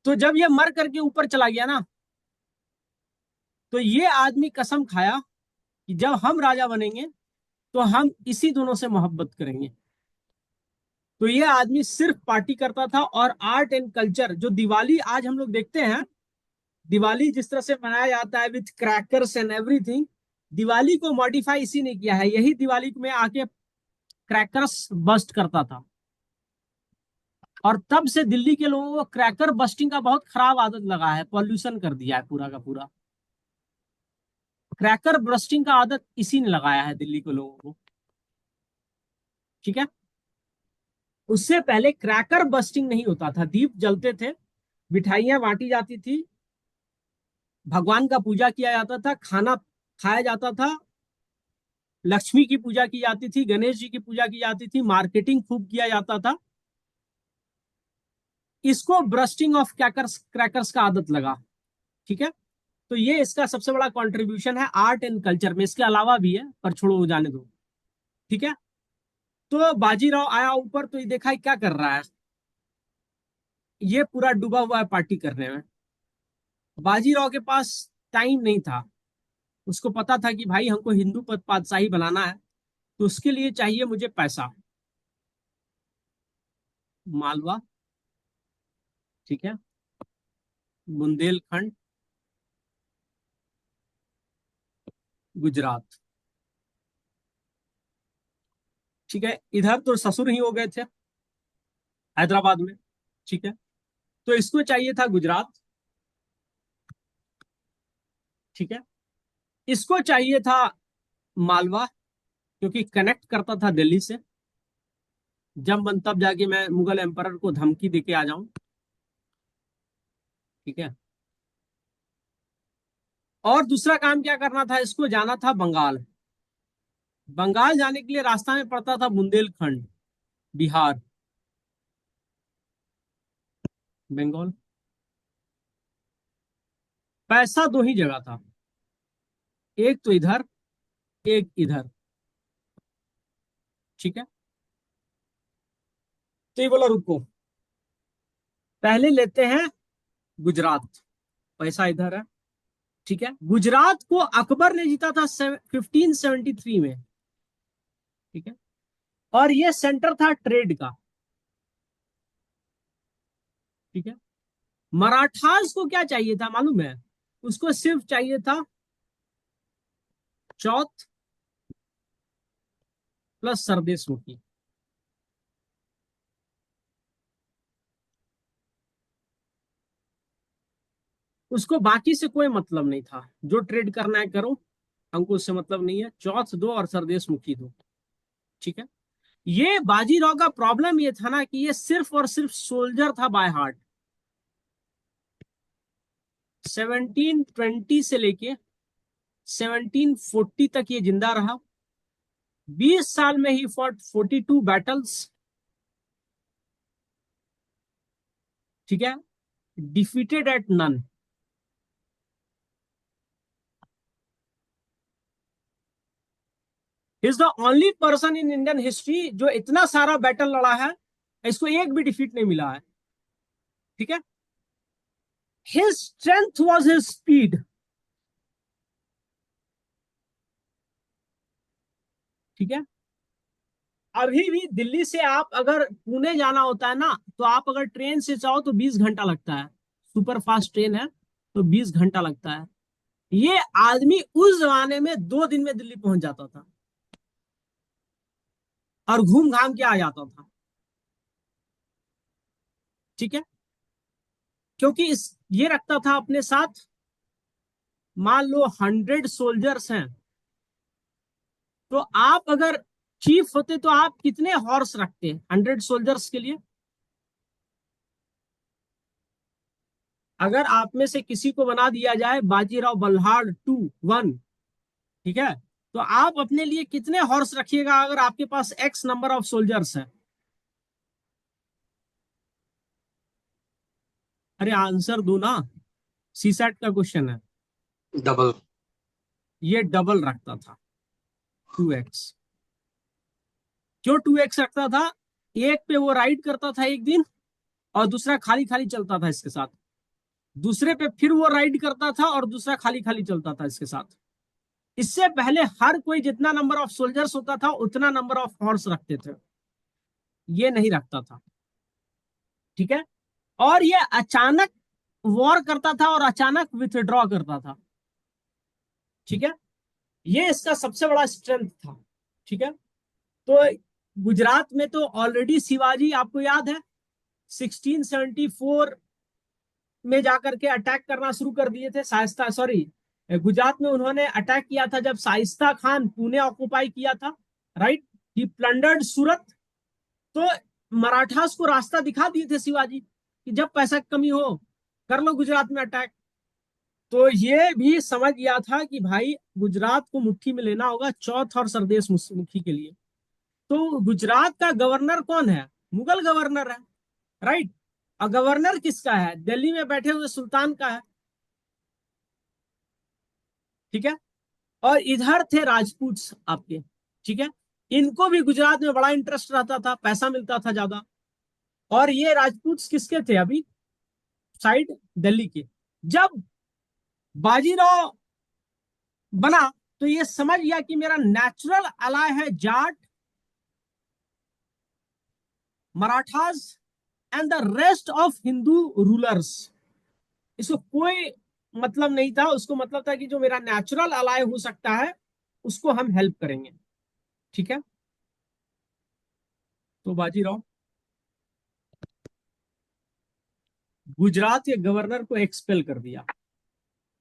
तो जब ये मर करके ऊपर चला गया ना, तो ये आदमी कसम खाया कि जब हम राजा बनेंगे तो हम इसी दोनों से मोहब्बत करेंगे। तो ये आदमी सिर्फ पार्टी करता था। और आर्ट एंड कल्चर, जो दिवाली आज हम लोग देखते हैं, दिवाली जिस तरह से मनाया जाता है with crackers and everything, Diwali को मॉडिफाई इसी ने किया है। यही दिवाली में आके क्रैकर्स बस्ट करता था। और तब से दिल्ली के लोगों को क्रैकर बस्टिंग का बहुत खराब आदत लगा है, पॉल्यूशन कर दिया है पूरा का पूरा। क्रैकर बस्टिंग का आदत इसी ने लगाया है दिल्ली के लोगों को। ठीक है। उससे पहले क्रैकर बस्टिंग नहीं होता था, दीप जलते थे, मिठाइयां बांटी जाती थी, भगवान का पूजा किया जाता था, खाना खाया जाता था, लक्ष्मी की पूजा की जाती थी, गणेश जी की पूजा की जाती थी, मार्केटिंग खूब किया जाता था। इसको ब्रस्टिंग ऑफ क्रैकर्स क्रैकर्स का आदत लगा। ठीक है। तो ये इसका सबसे बड़ा कंट्रीब्यूशन है आर्ट एंड कल्चर में। इसके अलावा भी है, पर छोड़ो, वो जाने दो। ठीक है। तो बाजीराव आया ऊपर, तो ये देखा क्या कर रहा है, ये पूरा डूबा हुआ है पार्टी करने में। बाजीराव के पास टाइम नहीं था। उसको पता था कि भाई हमको हिंदू पद पातशाही बनाना है, तो उसके लिए चाहिए मुझे पैसा। मालवा, ठीक है, बुंदेलखंड, गुजरात। ठीक है। इधर तो ससुर ही हो गए थे हैदराबाद में। ठीक है। तो इसको चाहिए था गुजरात। ठीक है। इसको चाहिए था मालवा, क्योंकि कनेक्ट करता था दिल्ली से। जब मन तब जाके मैं मुगल एम्परर को धमकी देके आ जाऊं। ठीक है। और दूसरा काम क्या करना था, इसको जाना था बंगाल। बंगाल जाने के लिए रास्ता में पड़ता था बुंदेलखंड, बिहार, बंगाल। पैसा दो ही जगह था, एक तो इधर, एक इधर। ठीक है। तो ये बोला रुको, पहले लेते हैं गुजरात, पैसा इधर है। ठीक है। गुजरात को अकबर ने जीता था 1573 में। ठीक है। और ये सेंटर था ट्रेड का। ठीक है। मराठास को क्या चाहिए था मालूम है, उसको सिर्फ चाहिए था चौथ प्लस सरदेश मुखी। उसको बाकी से कोई मतलब नहीं था, जो ट्रेड करना है करो, हमको उससे मतलब नहीं है, चौथ दो और सरदेश मुखी दो। ठीक है। ये बाजीराव का प्रॉब्लम ये था ना कि ये सिर्फ और सिर्फ सोल्जर था बाय हार्ट। 1720 से लेके 1740 तक ये जिंदा रहा। 20 साल में ही फॉट 42 बैटल्स। ठीक है। Defeated at none. Is the only person in Indian history जो इतना सारा बैटल लड़ा है, इसको एक भी डिफीट नहीं मिला है। ठीक है। His strength was his speed. ठीक है। अभी भी दिल्ली से आप अगर पुणे जाना होता है ना, तो आप अगर ट्रेन से जाओ तो 20 घंटा लगता है। सुपर फास्ट ट्रेन है तो 20 घंटा लगता है। ये आदमी उस जमाने में 2 दिन में दिल्ली पहुंच जाता था और घूम घाम के आ जाता था। ठीक है। क्योंकि इस ये रखता था अपने साथ, मान लो 100 सोल्जर्स हैं, तो आप अगर चीफ होते तो आप कितने हॉर्स रखते 100 सोल्जर्स के लिए। अगर आप में से किसी को बना दिया जाए बाजीराव बल्हाड़ 2-1, ठीक है, तो आप अपने लिए कितने हॉर्स रखिएगा अगर आपके पास एक्स नंबर ऑफ सोल्जर्स है। अरे आंसर दो ना, सीसैट का क्वेश्चन है। डबल। ये डबल रखता था, 2x। क्यों 2x रखता था, एक पे वो राइड करता था एक दिन, और दूसरा खाली खाली चलता था इसके साथ। दूसरे पे फिर वो राइड करता था और दूसरा खाली खाली चलता था इसके साथ। इससे पहले हर कोई जितना नंबर ऑफ सोल्जर्स होता था उतना नंबर ऑफ हॉर्स रखते थे, ये नहीं रखता था। ठीक है। और ये अचानक वॉर करता था और अचानक विथड्रॉ करता था। ठीक है। ये इसका सबसे बड़ा स्ट्रेंथ था। ठीक है। तो गुजरात में तो ऑलरेडी शिवाजी, आपको याद है, 1674 में जाकर के अटैक करना शुरू कर दिए थे। शाइस्ता, सॉरी, गुजरात में उन्होंने अटैक किया था जब शाइस्ता खान पुणे ऑक्युपाई किया था। राइट। ही प्लंडर्ड सूरत। तो मराठास को रास्ता दिखा दिए थे शिवाजी कि जब पैसा की कमी हो कर लो गुजरात में अटैक। तो ये भी समझ गया था कि भाई गुजरात को मुट्ठी में लेना होगा चौथ और सरदेश मुखी के लिए। तो गुजरात का गवर्नर कौन है? मुगल गवर्नर है। राइट। और गवर्नर किसका है? दिल्ली में बैठे हुए सुल्तान का है। ठीक है। और इधर थे राजपूत आपके। ठीक है। इनको भी गुजरात में बड़ा इंटरेस्ट रहता था, पैसा मिलता था ज्यादा। और ये राजपूत किसके थे अभी? साइड दिल्ली के। जब बाजीराव बना तो ये समझ गया कि मेरा नेचुरल अलाय है Jat, Marathas and the rest of Hindu rulers. इसको कोई मतलब नहीं था, उसको मतलब था कि जो मेरा नेचुरल अलाय हो सकता है उसको हम हेल्प करेंगे। ठीक है। तो बाजीराव गुजरात के गवर्नर को एक्सपेल कर दिया,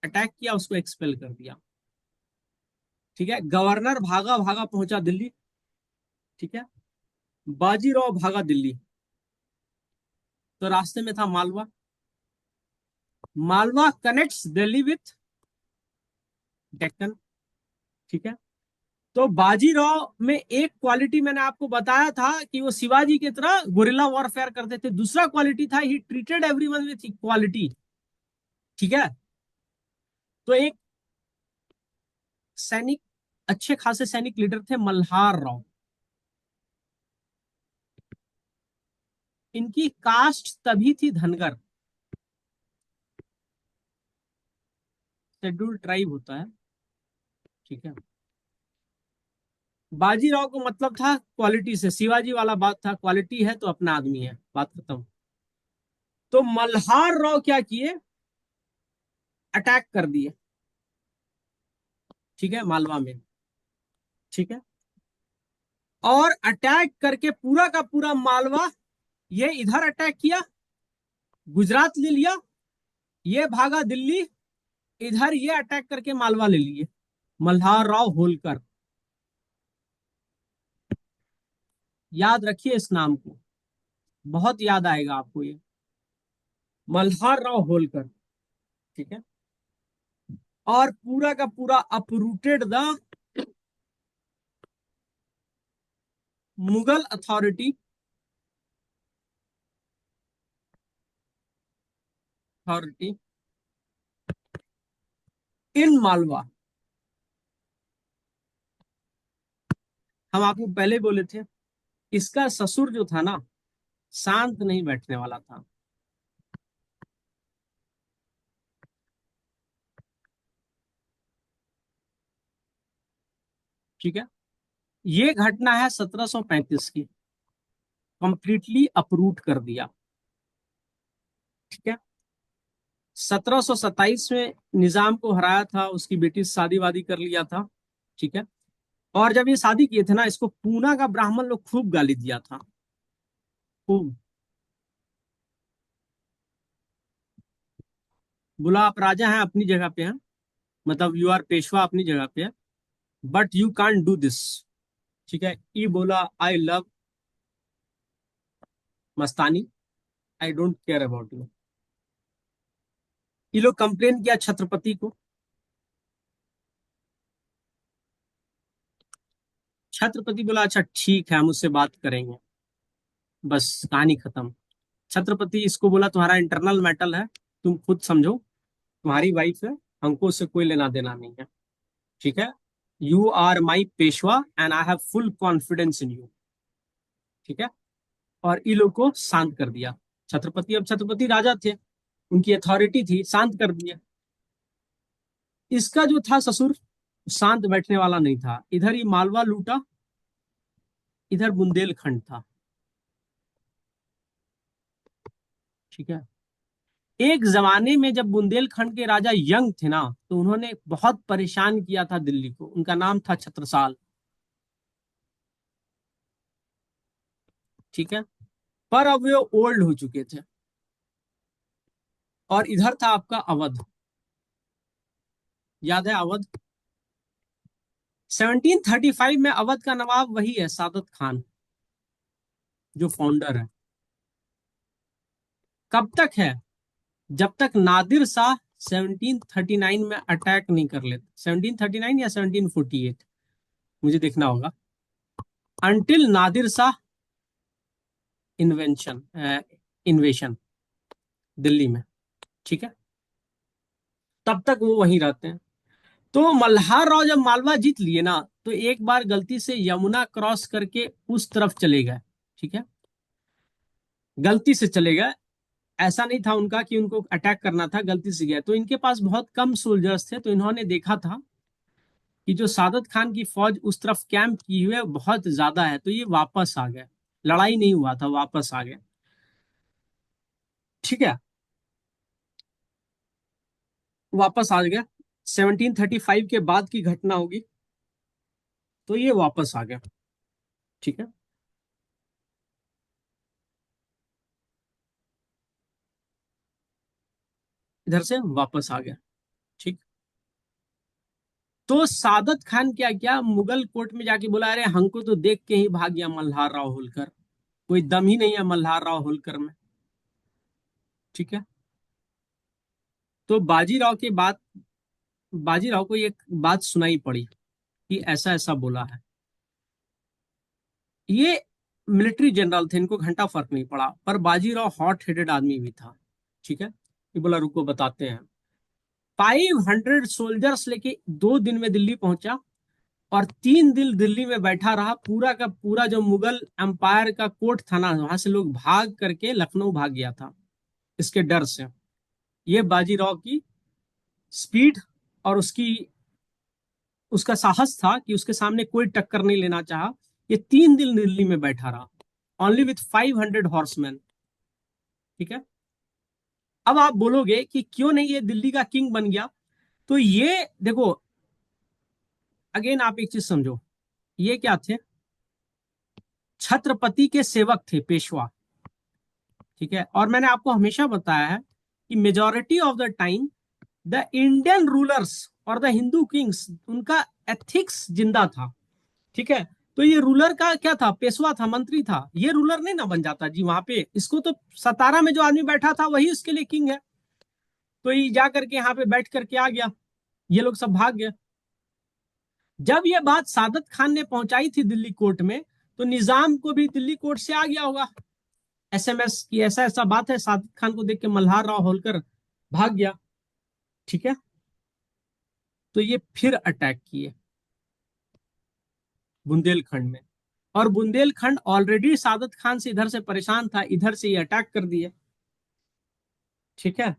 अटैक किया, उसको एक्सपेल कर दिया। ठीक है। गवर्नर भागा भागा पहुंचा दिल्ली। ठीक है। बाजीराव भागा दिल्ली। तो रास्ते में था मालवा। Malwa connects Delhi with Deccan. ठीक है। तो बाजीराव में एक क्वालिटी मैंने आपको बताया था कि वो शिवाजी की तरह गुरिल्ला वॉरफेयर करते थे। दूसरा क्वालिटी था he treated everyone with equality. ठीक है। तो एक सैनिक, अच्छे खासे सैनिक लीडर थे मल्हार राव। इनकी कास्ट तभी थी धनगर, शेड्यूल्ड ट्राइब होता है। ठीक है। बाजीराव को मतलब था क्वालिटी से, शिवाजी वाला बात था क्वालिटी है तो अपना आदमी है, बात खत्म। तो मल्हार राव क्या किए? अटैक कर दिए। ठीक है, मालवा में। ठीक है। और अटैक करके पूरा का पूरा मालवा, ये इधर अटैक किया, गुजरात ले लिया, ये भागा दिल्ली, इधर ये अटैक करके मालवा ले लिए। मल्हार राव होलकर, याद रखिए इस नाम को, बहुत याद आएगा आपको ये, मल्हार राव होलकर। ठीक है। और पूरा का पूरा uprooted the Mughal authority in Malwa. हम आपको पहले बोले थे इसका ससुर जो था ना, शांत नहीं बैठने वाला था। ठीक है। ये घटना है 1735 की, कंप्लीटली अपरूट कर दिया। ठीक है। 1727 में निजाम को हराया था, उसकी बेटी से शादी वादी कर लिया था। ठीक है। और जब ये शादी किए थे ना, इसको पूना का ब्राह्मण लोग खूब गाली दिया था, खूब। बोला आप राजा हैं अपनी जगह पे हैं, मतलब यू आर पेशवा अपनी जगह पे है, but you can't do this. ठीक है। ये बोला I love Mastani, I don't care about you. ये लोग कंप्लेन किया छत्रपति को। छत्रपति बोला अच्छा ठीक है हम उससे बात करेंगे, बस कहानी खत्म। छत्रपति इसको बोला तुम्हारा इंटरनल मैटर है, तुम खुद समझो, तुम्हारी वाइफ है, हमको उससे कोई लेना देना नहीं है। ठीक है। You are my Peshwa and I have full confidence in you. ठीक है। और इन लोग को शांत कर दिया। छत्रपति, अब छत्रपति राजा थे, उनकी अथॉरिटी थी, शांत कर दिया। इसका जो था ससुर, शांत बैठने वाला नहीं था। इधर ही मालवा लूटा, इधर बुंदेलखंड था। ठीक है। एक जमाने में जब बुंदेलखंड के राजा यंग थे ना, तो उन्होंने बहुत परेशान किया था दिल्ली को। उनका नाम था छत्रसाल। ठीक है। पर अब वे ओल्ड हो चुके थे। और इधर था आपका अवध। याद है अवध? 1735 में अवध का नवाब वही है, सादत खान, जो फाउंडर है। कब तक है? जब तक नादिर शाह 1739 में अटैक नहीं कर लेते। 1739 या 1748, मुझे देखना होगा। अंटिल नादिर शाह इन्वेंशन इन्वेशन दिल्ली में। ठीक है। तब तक वो वहीं रहते हैं। तो मल्हार राव जब मालवा जीत लिए ना, तो एक बार गलती से यमुना क्रॉस करके उस तरफ चले गए। ठीक है। गलती से चले गए। ऐसा नहीं था उनका कि उनको अटैक करना था, गलती से गया। तो इनके पास बहुत कम सोल्जर्स थे, तो इन्होंने देखा था कि जो सादत खान की फौज उस तरफ कैंप की हुई है बहुत ज्यादा है, तो ये वापस आ गए। लड़ाई नहीं हुआ था, वापस आ गए। ठीक है। वापस आ गए। 1735 के बाद की घटना होगी, तो ये वापस आ गया। ठीक है। इधर से वापस आ गया। ठीक। तो सादत खान क्या किया, मुगल कोर्ट में जाके बोला, अरे हमको तो देख के ही भाग गया मल्हार राव होलकर, कोई दम ही नहीं है मल्हार राव होलकर में। ठीक है। तो बाजीराव को एक बात सुनाई पड़ी कि ऐसा ऐसा बोला है। ये मिलिट्री जनरल थे, इनको घंटा फर्क नहीं पड़ा, पर बाजीराव हॉट हेडेड आदमी भी था। ठीक है। ये बोला रुको बताते हैं। 500 सोल्जर्स लेके 2 दिन में दिल्ली पहुंचा, और 3 दिन दिल्ली में बैठा रहा। पूरा का पूरा जो मुगल एम्पायर का कोर्ट था ना, वहां से लोग भाग करके लखनऊ भाग गया था इसके डर से। ये बाजीराव की स्पीड और उसका साहस था कि उसके सामने कोई टक्कर नहीं लेना चाहा। ये 3 दिन दिल्ली में बैठा रहा, ओनली विथ 500 हॉर्समैन। ठीक है। अब आप बोलोगे कि क्यों नहीं ये दिल्ली का किंग बन गया? तो ये देखो, अगेन आप एक चीज समझो, ये क्या थे? छत्रपति के सेवक थे, पेशवा। ठीक है। और मैंने आपको हमेशा बताया है कि majority of the time the Indian rulers और द हिंदू किंग्स, उनका एथिक्स जिंदा था। ठीक है। तो ये रूलर का क्या था? पेशवा था, मंत्री था। ये रूलर नहीं ना बन जाता जी वहां पे। इसको तो सतारा में जो आदमी बैठा था वही इसके लिए किंग है। तो ये जा करके यहाँ पे बैठ करके आ गया, ये लोग सब भाग गए। जब ये बात सादत खान ने पहुंचाई थी दिल्ली कोर्ट में, तो निजाम को भी दिल्ली कोर्ट से आ गया होगा एसएमएस की ऐसा ऐसा बात है। सादत खान को देख के मल्हार राव होलकर भाग गया। ठीक है। तो ये फिर अटैक किए बुंदेलखंड में। और बुंदेलखंड ऑलरेडी सादत खान से इधर से परेशान था, इधर से ये अटैक कर दिए। ठीक है।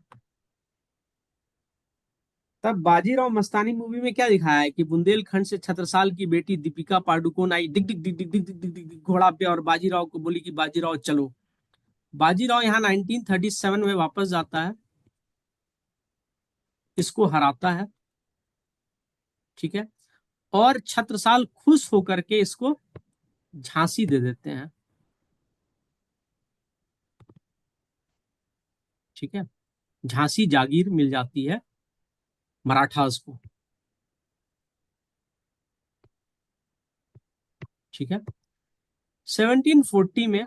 तब बाजीराव मस्तानी मूवी में क्या दिखाया है कि बुंदेलखंड से छत्रसाल की बेटी दीपिका पादुकोण आई, दिख दिख दिख दिख दिख दिख दिख दिख दिख घोड़ा पे, और बाजीराव को बोली कि बाजीराव चलो। बाजीराव यहाँ 1937 में वापस जाता है, इसको हराता है। ठीक है। और छत्रसाल खुश होकर के इसको झांसी दे देते हैं। ठीक है। झांसी जागीर मिल जाती है मराठास को। ठीक है। 1740 में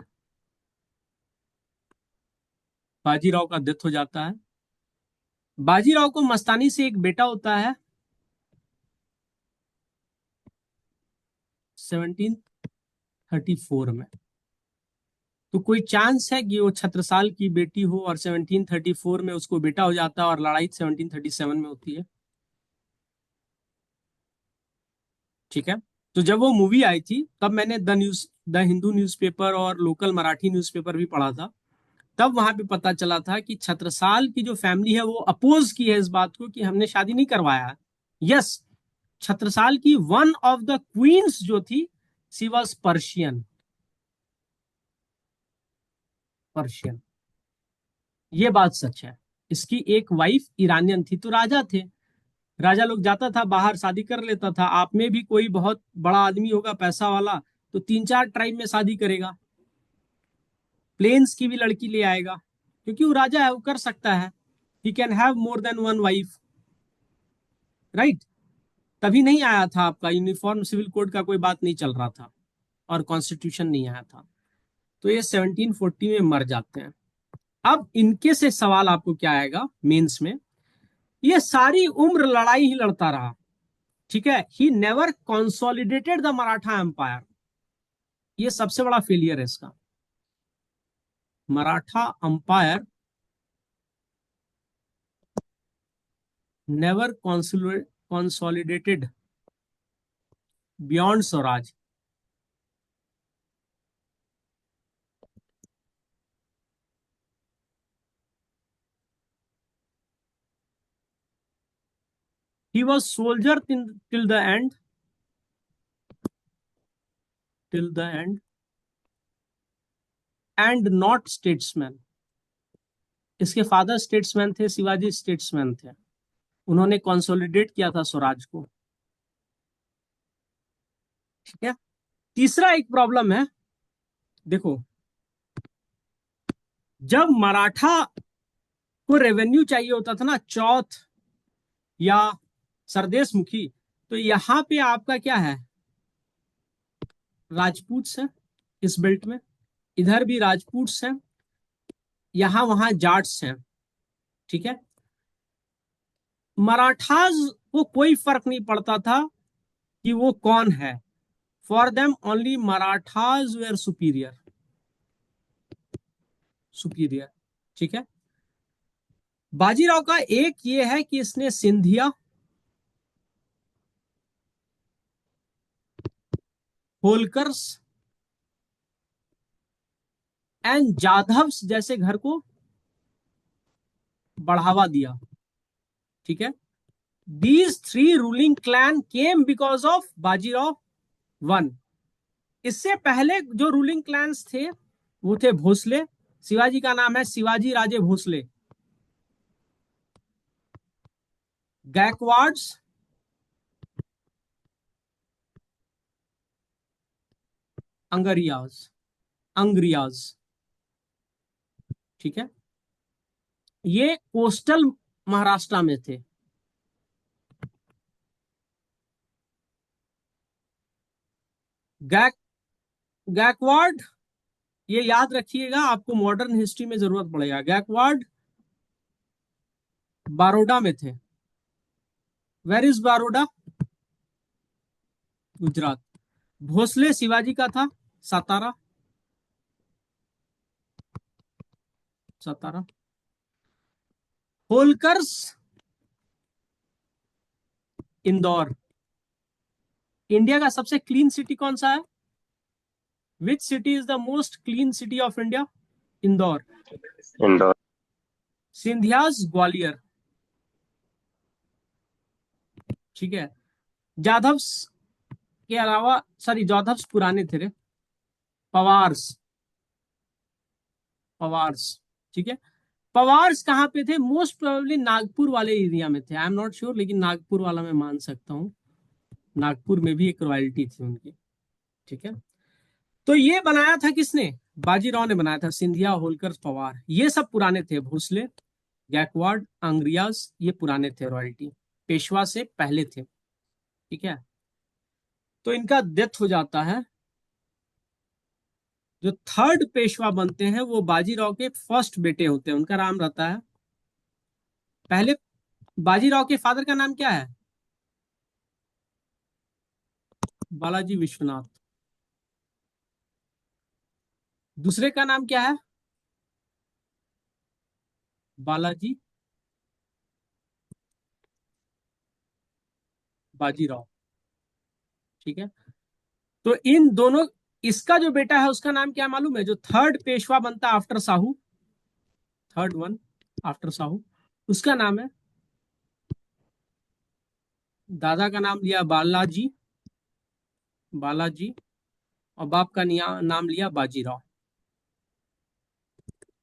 बाजीराव का डेथ हो जाता है। बाजीराव को मस्तानी से एक बेटा होता है 1734 में। तो कोई चांस है कि वो छत्रसाल की बेटी हो और 1734 में उसको बेटा हो जाता है, और लड़ाई 1737 में होती है। ठीक है। तो जब वो मूवी आई थी, तब मैंने द हिंदू न्यूज़पेपर और लोकल मराठी न्यूज़पेपर भी पढ़ा था। तब वहां पे पता चला था कि छत्रसाल की जो फैमिली है वो अपोज की है इस बात को कि हमने शादी नहीं करवाया है। यस, छत्रसाल की वन ऑफ द क्वींस जो थी, शी वॉज पर्शियन। पर्शियन, ये बात सच है। इसकी एक वाइफ ईरानियन थी, तो राजा थे, राजा लोग जाता था बाहर शादी कर लेता था। आप में भी कोई बहुत बड़ा आदमी होगा पैसा वाला, तो 3-4 ट्राइब में शादी करेगा, प्लेन्स की भी लड़की ले आएगा, क्योंकि वो राजा है, वो कर सकता है। He can have more than one wife, right. तभी नहीं आया था आपका यूनिफॉर्म सिविल कोड का, कोई बात नहीं चल रहा था, और कॉन्स्टिट्यूशन नहीं आया था। तो ये 1740 में मर जाते हैं। अब इनके से सवाल आपको क्या आएगा मेंस में, ये सारी उम्र लड़ाई ही लड़ता रहा, ठीक है। He never consolidated the Maratha empire, ये सबसे बड़ा फेलियर है इसका। Maratha empire never consolidated beyond Swaraj. He was soldier till the end, till the end, and not statesman. इसके फादर स्टेट्समैन थे, शिवाजी स्टेट्समैन थे, उन्होंने कंसोलिडेट किया था स्वराज को, ठीक है। तीसरा एक प्रॉब्लम है, देखो, जब मराठा को रेवेन्यू चाहिए होता था ना, चौथ या सरदेश मुखी, तो यहां पे आपका क्या है, राजपूत है इस बेल्ट में, इधर भी राजपूत हैं, यहां वहां जाट्स हैं, ठीक है। मराठाज को कोई फर्क नहीं पड़ता था कि वो कौन है, for them only Marathas were superior, superior, ठीक है। बाजीराव का एक ये है कि इसने सिंधिया, होलकर्स एंड जाधव्स जैसे घर को बढ़ावा दिया, ठीक है। These three ruling clan came because of Bajirao one. इससे पहले जो रूलिंग क्लैंस थे वो थे भोसले, शिवाजी का नाम है शिवाजी राजे भोसले, गैकवाड्स, अंगरियाज, अंग्रियाज, ठीक है। ये कोस्टल महाराष्ट्र में थे। गैक गैकवाड, ये याद रखिएगा, आपको मॉडर्न हिस्ट्री में जरूरत पड़ेगा। गैकवाड बारोडा में थे। Where is Baroda, Gujarat. भोसले शिवाजी का था, सातारा, सातारा। होलकर्स इंदौर। इंडिया का सबसे क्लीन सिटी कौन सा है, which city is the most clean city of India, Indore. Indore. Scindias Gwalior, ठीक है। जाधव्स के अलावा, सॉरी जाधव्स पुराने थे रे, पवार्स, पवार्स, ठीक है। पवार्स कहाँ पे थे, मोस्ट प्रोबेबली नागपुर वाले एरिया में थे, आई एम नॉट श्योर, लेकिन नागपुर वाला मैं मान सकता हूँ। नागपुर में भी एक रॉयल्टी थी उनकी, ठीक है। तो ये बनाया था किसने, बाजीराव ने बनाया था। सिंधिया, होलकर, पवार, ये सब पुराने थे। भोसले, गैकवाड, अंग्रियाज, ये पुराने थे, रॉयल्टी, पेशवा से पहले थे, ठीक है। तो इनका डेथ हो जाता है। जो थर्ड पेशवा बनते हैं वो बाजीराव के फर्स्ट बेटे होते हैं, उनका नाम रहता है, पहले बाजीराव के फादर का नाम क्या है, बालाजी विश्वनाथ। दूसरे का नाम क्या है, बालाजी बाजीराव, ठीक है। तो इन दोनों, इसका जो बेटा है उसका नाम क्या मालूम है, जो थर्ड पेशवा बनता है after Sahu, third one after Sahu, उसका नाम है दादा का नाम लिया बालाजी, बालाजी, और बाप का नाम लिया बाजीराव,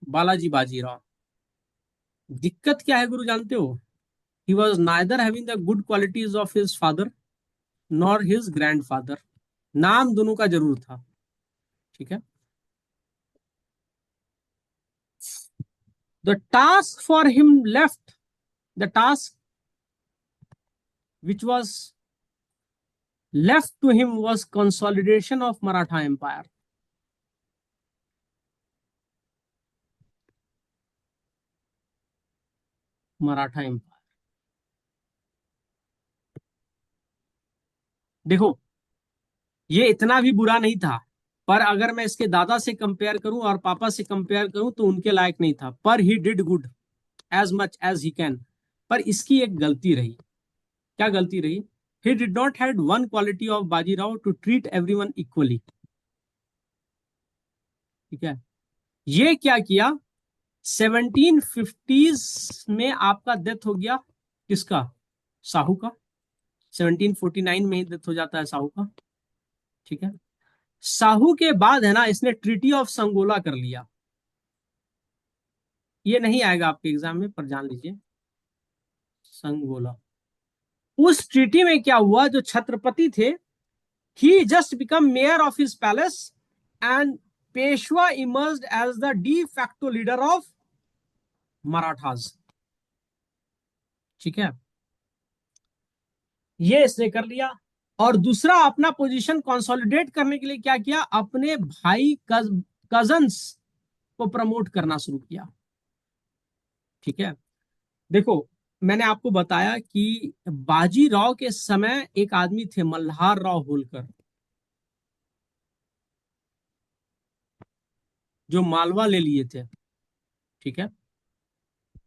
बालाजी बाजीराव। दिक्कत क्या है गुरु जानते हो? He was neither having the good qualities of his father nor his grandfather. नाम दोनों का जरूर था, ठीक है। The task for him left, the task which was left to him was consolidation of Maratha Empire. Maratha empire, देखो ये इतना भी बुरा नहीं था, पर अगर मैं इसके दादा से कंपेयर करूं और पापा से कंपेयर करूं तो उनके लायक नहीं था, पर he did good as much as he can. पर इसकी एक गलती रही। क्या गलती रही? He did not had one quality of Bajirao to treat everyone equally, ठीक है। ये क्या किया, 1750s में आपका डेथ हो गया, किसका? साहू का। 1749 में ही डेथ हो जाता है साहू का, ठीक है। साहू के बाद है ना, इसने ट्रीटी ऑफ संगोला कर लिया। ये नहीं आएगा आपके एग्जाम में, पर जान लीजिए, संगोला। उस ट्रीटी में क्या हुआ, जो छत्रपति थे, he just become mayor of his palace and Peshwa emerged as the de facto leader of Marathas, ठीक है। ये इसने कर लिया। और दूसरा, अपना पोजीशन कंसोलिडेट करने के लिए क्या किया, अपने भाई कजन्स को प्रमोट करना शुरू किया, ठीक है। देखो, मैंने आपको बताया कि बाजीराव के समय एक आदमी थे मल्हार राव होलकर, जो मालवा ले लिए थे, ठीक है।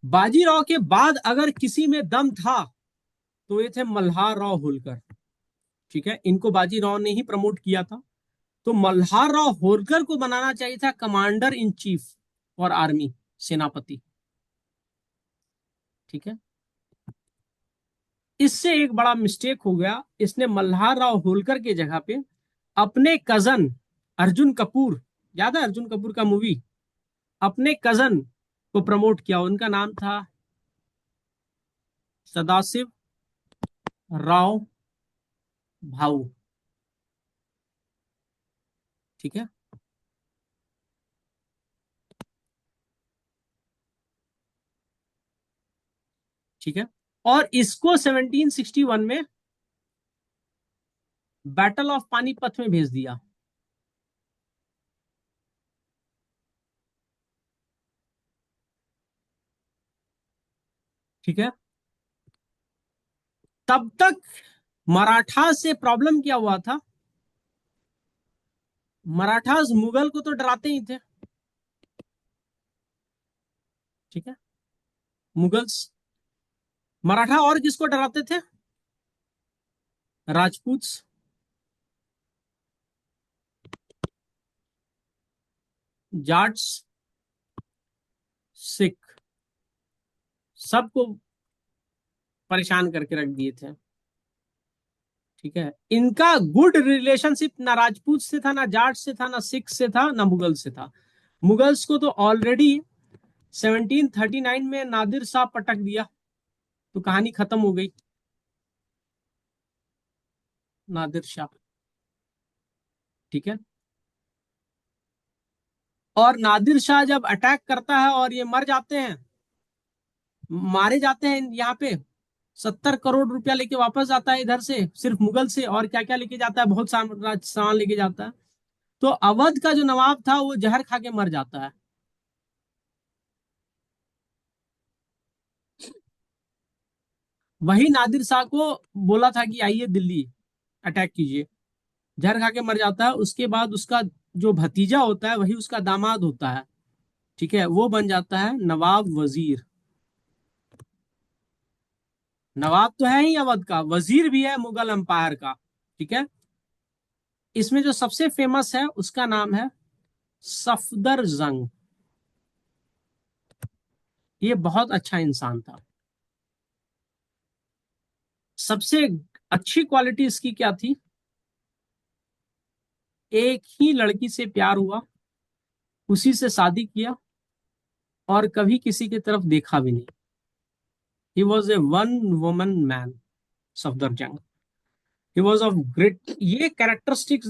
बाजीराव के बाद अगर किसी में दम था तो ये थे मल्हार राव होलकर, ठीक है। इनको बाजीराव ने ही प्रमोट किया था। तो मल्हार राव होलकर को बनाना चाहिए था कमांडर इन चीफ और आर्मी, सेनापति, ठीक है। इससे एक बड़ा मिस्टेक हो गया, इसने मल्हार राव होलकर के जगह पे अपने कजन अर्जुन कपूर, याद है अर्जुन कपूर का मूवी, अपने कजन को प्रमोट किया। उनका नाम था सदाशिव राव भाऊ, ठीक है। ठीक है, और इसको 1761 में बैटल ऑफ पानीपत में भेज दिया, ठीक है। तब तक मराठा से प्रॉब्लम क्या हुआ था, मराठास मुगल को तो डराते ही थे, ठीक है। मुगल्स, मराठा और किसको डराते थे? राजपूत, जाट्स, सिख, सबको परेशान करके रख दिए थे, ठीक है। इनका गुड रिलेशनशिप ना राजपूत से था, ना जाट से था, ना सिख से था, ना मुगल से था। मुगल्स को तो ऑलरेडी 1739 में नादिर शाह पटक दिया, तो कहानी खत्म हो गई। नादिर शाह, ठीक है। और नादिर शाह जब अटैक करता है और ये मर जाते हैं, मारे जाते हैं यहाँ पे, 70 करोड़ रुपया लेके वापस आता है इधर से, सिर्फ मुगल से, और क्या क्या लेके जाता है, बहुत सामान लेके जाता है। तो अवध का जो नवाब था वो जहर खा के मर जाता है। वही नादिर शाह को बोला था कि आइए दिल्ली अटैक कीजिए, जहर खा के मर जाता है। उसके बाद उसका जो भतीजा होता है वही उसका दामाद होता है, ठीक है। वो बन जाता है नवाब वजीर। नवाब तो है ही अवध का, वजीर भी है मुगल एम्पायर का, ठीक है। इसमें जो सबसे फेमस है उसका नाम है सफदर जंग। ये बहुत अच्छा इंसान था। सबसे अच्छी क्वालिटी इसकी क्या थी? एक ही लड़की से प्यार हुआ, उसी से शादी किया, और कभी किसी की तरफ देखा भी नहीं। He was a one woman man, Safdarjung. He was of great. ये कैरेक्टरिस्टिक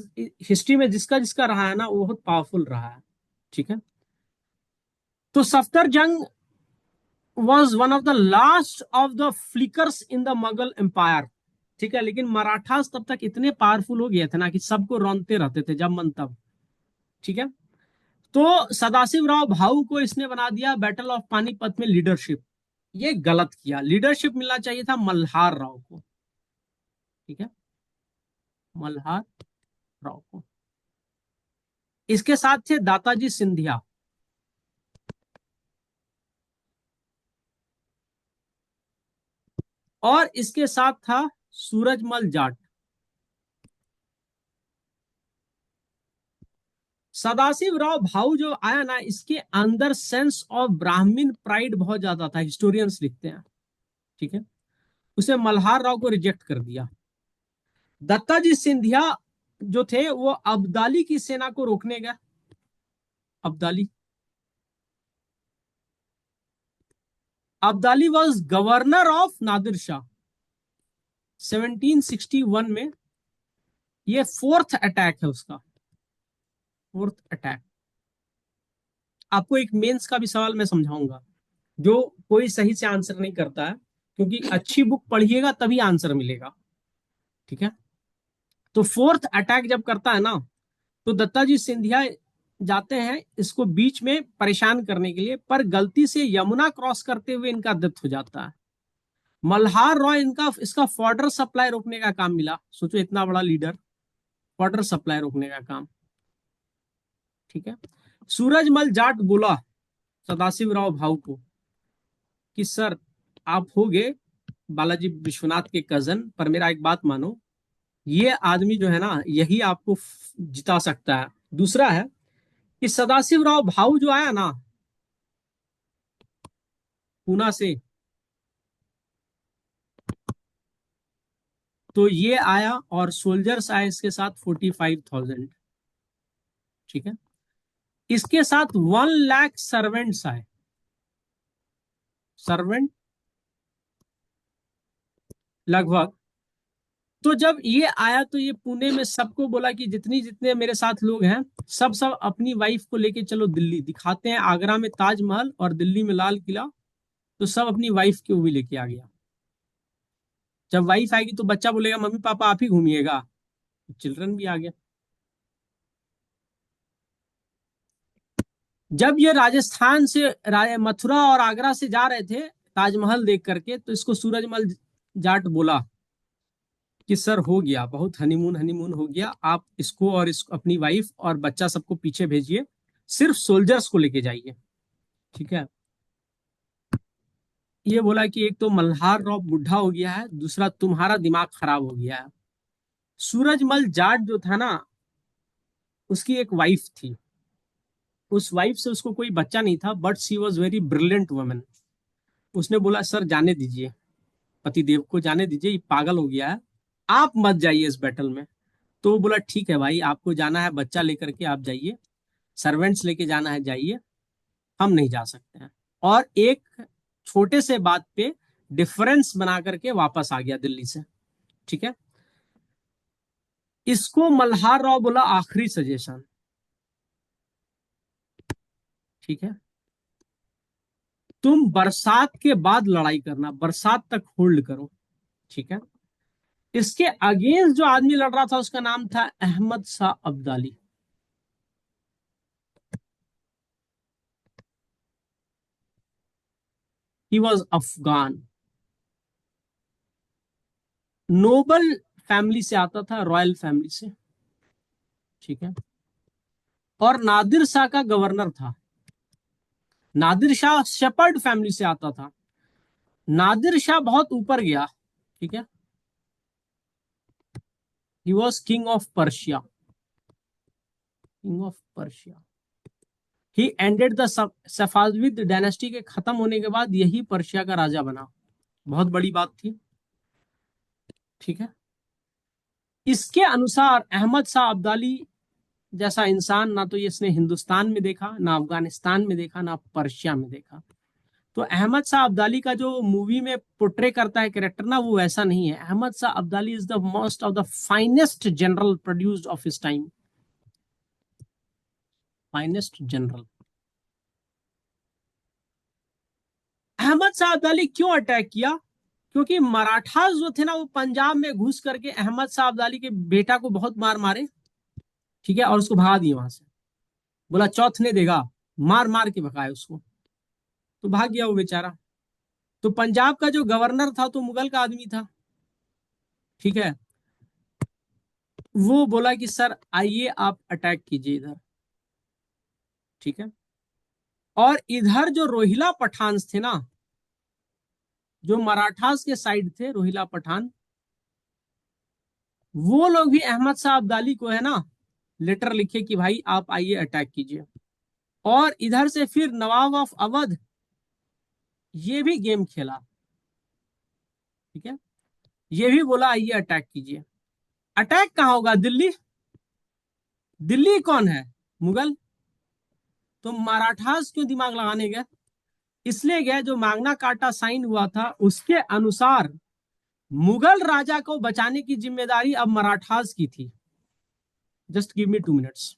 हिस्ट्री में जिसका जिसका रहा है ना, वो बहुत पावरफुल रहा है। ठीक है। तो Safdarjung was one of the last of the flickers in the Mughal empire. ठीक है। लेकिन मराठास तब तक इतने पावरफुल हो गए थे ना कि सबको रौंदते रहते थे जब मन तब। ठीक है। तो सदाशिव राव भाऊ को इसने बना दिया बैटल ऑफ पानीपत में लीडरशिप। ये गलत किया। लीडरशिप मिलना चाहिए था मल्हार राव को। ठीक है। मल्हार राव को। इसके साथ थे दाताजी सिंधिया। और इसके साथ था सूरजमल जाट। सदाशिव राव भाऊ जो आया ना, इसके अंदर सेंस ऑफ ब्राह्मण प्राइड बहुत ज्यादा था, हिस्टोरियंस लिखते हैं। ठीक है। उसे मल्हार राव को रिजेक्ट कर दिया। दत्ताजी सिंधिया जो थे वो अब्दाली की सेना को रोकने गए। Abdali. Abdali was governor of Nadir Shah. 1761 में ये फोर्थ अटैक है उसका। Fourth attack. आपको एक मेंस का भी सवाल मैं समझाऊंगा, जो कोई सही से आंसर नहीं करता है, क्योंकि अच्छी बुक पढ़िएगा तभी आंसर मिलेगा। ठीक है। तो फोर्थ अटैक जब करता है ना, तो दत्ताजी सिंधिया जाते हैं इसको बीच में परेशान करने के लिए, पर गलती से यमुना क्रॉस करते हुए इनका डेथ हो जाता है। मल्हार रॉय इनका इसका फॉर्डर सप्लाई रोकने का काम मिला। सोचो इतना बड़ा लीडर, फॉर्डर सप्लाई रोकने का काम। ठीक है। सूरजमल जाट बोला सदाशिव राव भाऊ को कि सर, आप हो गए बालाजी विश्वनाथ के कजन, पर मेरा एक बात मानो, ये आदमी जो है ना, यही आपको जिता सकता है। दूसरा है कि सदाशिव राव भाऊ जो आया ना पूना से, तो ये आया और सोल्जर्स आए इसके साथ 45,000। ठीक है। इसके साथ 1 लाख सर्वेंट्स आए। सर्वेंट लगभग। तो जब ये आया तो ये पुणे में सबको बोला कि जितनी जितने मेरे साथ लोग हैं, सब सब अपनी वाइफ को लेके चलो दिल्ली, दिखाते हैं आगरा में ताजमहल और दिल्ली में लाल किला। तो सब अपनी वाइफ को भी लेके आ गया। जब वाइफ आएगी तो बच्चा बोलेगा मम्मी पापा आप ही घूमिएगा, चिल्ड्रन भी आ गया। जब ये राजस्थान से मथुरा और आगरा से जा रहे थे ताजमहल देख करके, तो इसको सूरजमल जाट बोला कि सर हो गया, बहुत हनीमून हनीमून हो गया, आप इसको और अपनी वाइफ और बच्चा सबको पीछे भेजिए, सिर्फ सोल्जर्स को लेके जाइए। ठीक है। ये बोला कि एक तो मल्हार राव बुढ़ा हो गया है, दूसरा तुम्हारा दिमाग खराब हो गया है। सूरजमल जाट जो था ना, उसकी एक वाइफ थी। उस वाइफ से उसको कोई बच्चा नहीं था, but she was very brilliant women. उसने बोला सर जाने दीजिए, पतिदेव को जाने दीजिए, ये पागल हो गया है, आप मत जाइए इस बैटल में। तो वो बोला ठीक है भाई, आपको जाना है बच्चा लेकर के आप जाइए, सर्वेंट्स लेके जाना है जाइए, हम नहीं जा सकते हैं। और एक छोटे से बात पे डिफरेंस बना करके वापस आ गया दिल्ली से। ठीक है। इसको मल्हार राव बोला आखिरी सजेशन। ठीक है। तुम बरसात के बाद लड़ाई करना, बरसात तक होल्ड करो। ठीक है। इसके अगेंस्ट जो आदमी लड़ रहा था उसका नाम था Ahmad Shah Abdali. He was Afghan. Noble family से आता था, रॉयल फैमिली से। ठीक है। और नादिर शाह का गवर्नर था। नादिर शाह शेपर्ड फैमिली से आता था। नादिर शाह बहुत ऊपर गया। ठीक है। He was king of Persia. King of Persia. He ended the Safavid dynasty के खत्म होने के बाद यही पर्शिया का राजा बना। बहुत बड़ी बात थी। ठीक है। इसके अनुसार अहमद शाह अब्दाली जैसा इंसान ना तो ये इसने हिंदुस्तान में देखा, ना अफगानिस्तान में देखा, ना पर्शिया में देखा। तो अहमद शाह अब्दाली का जो मूवी में पोर्ट्रे करता है कैरेक्टर ना, वो वैसा नहीं है। Ahmad Shah Abdali is the most of the finest general produced of his time, finest general. Ahmad Shah Abdali क्यों अटैक किया? क्योंकि मराठास जो थे ना, वो पंजाब में घुस करके अहमद शाह अब्दाली के बेटा को बहुत मार मारे, ठीक है, और उसको भगा दिए वहां से। बोला चौथ ने देगा, मार मार के भगाए उसको, तो भाग गया वो बेचारा। तो पंजाब का जो गवर्नर था तो मुगल का आदमी था, ठीक है। वो बोला कि सर आइए आप अटैक कीजिए इधर, ठीक है। और इधर जो रोहिला पठान थे ना, जो मराठास के साइड थे रोहिला पठान, वो लोग भी अहमद शाह अब्दाली को है ना लेटर लिखे कि भाई आप आइए अटैक कीजिए। और इधर से फिर नवाब ऑफ अवध ये भी गेम खेला, ठीक है। ये भी बोला आइए अटैक कीजिए। अटैक कहाँ होगा? दिल्ली। दिल्ली कौन है? मुगल। तो मराठास क्यों दिमाग लगाने गए? इसलिए गए जो मांगना कार्टा साइन हुआ था उसके अनुसार मुगल राजा को बचाने की जिम्मेदारी अब मराठास की थी। Just give me 2 minutes.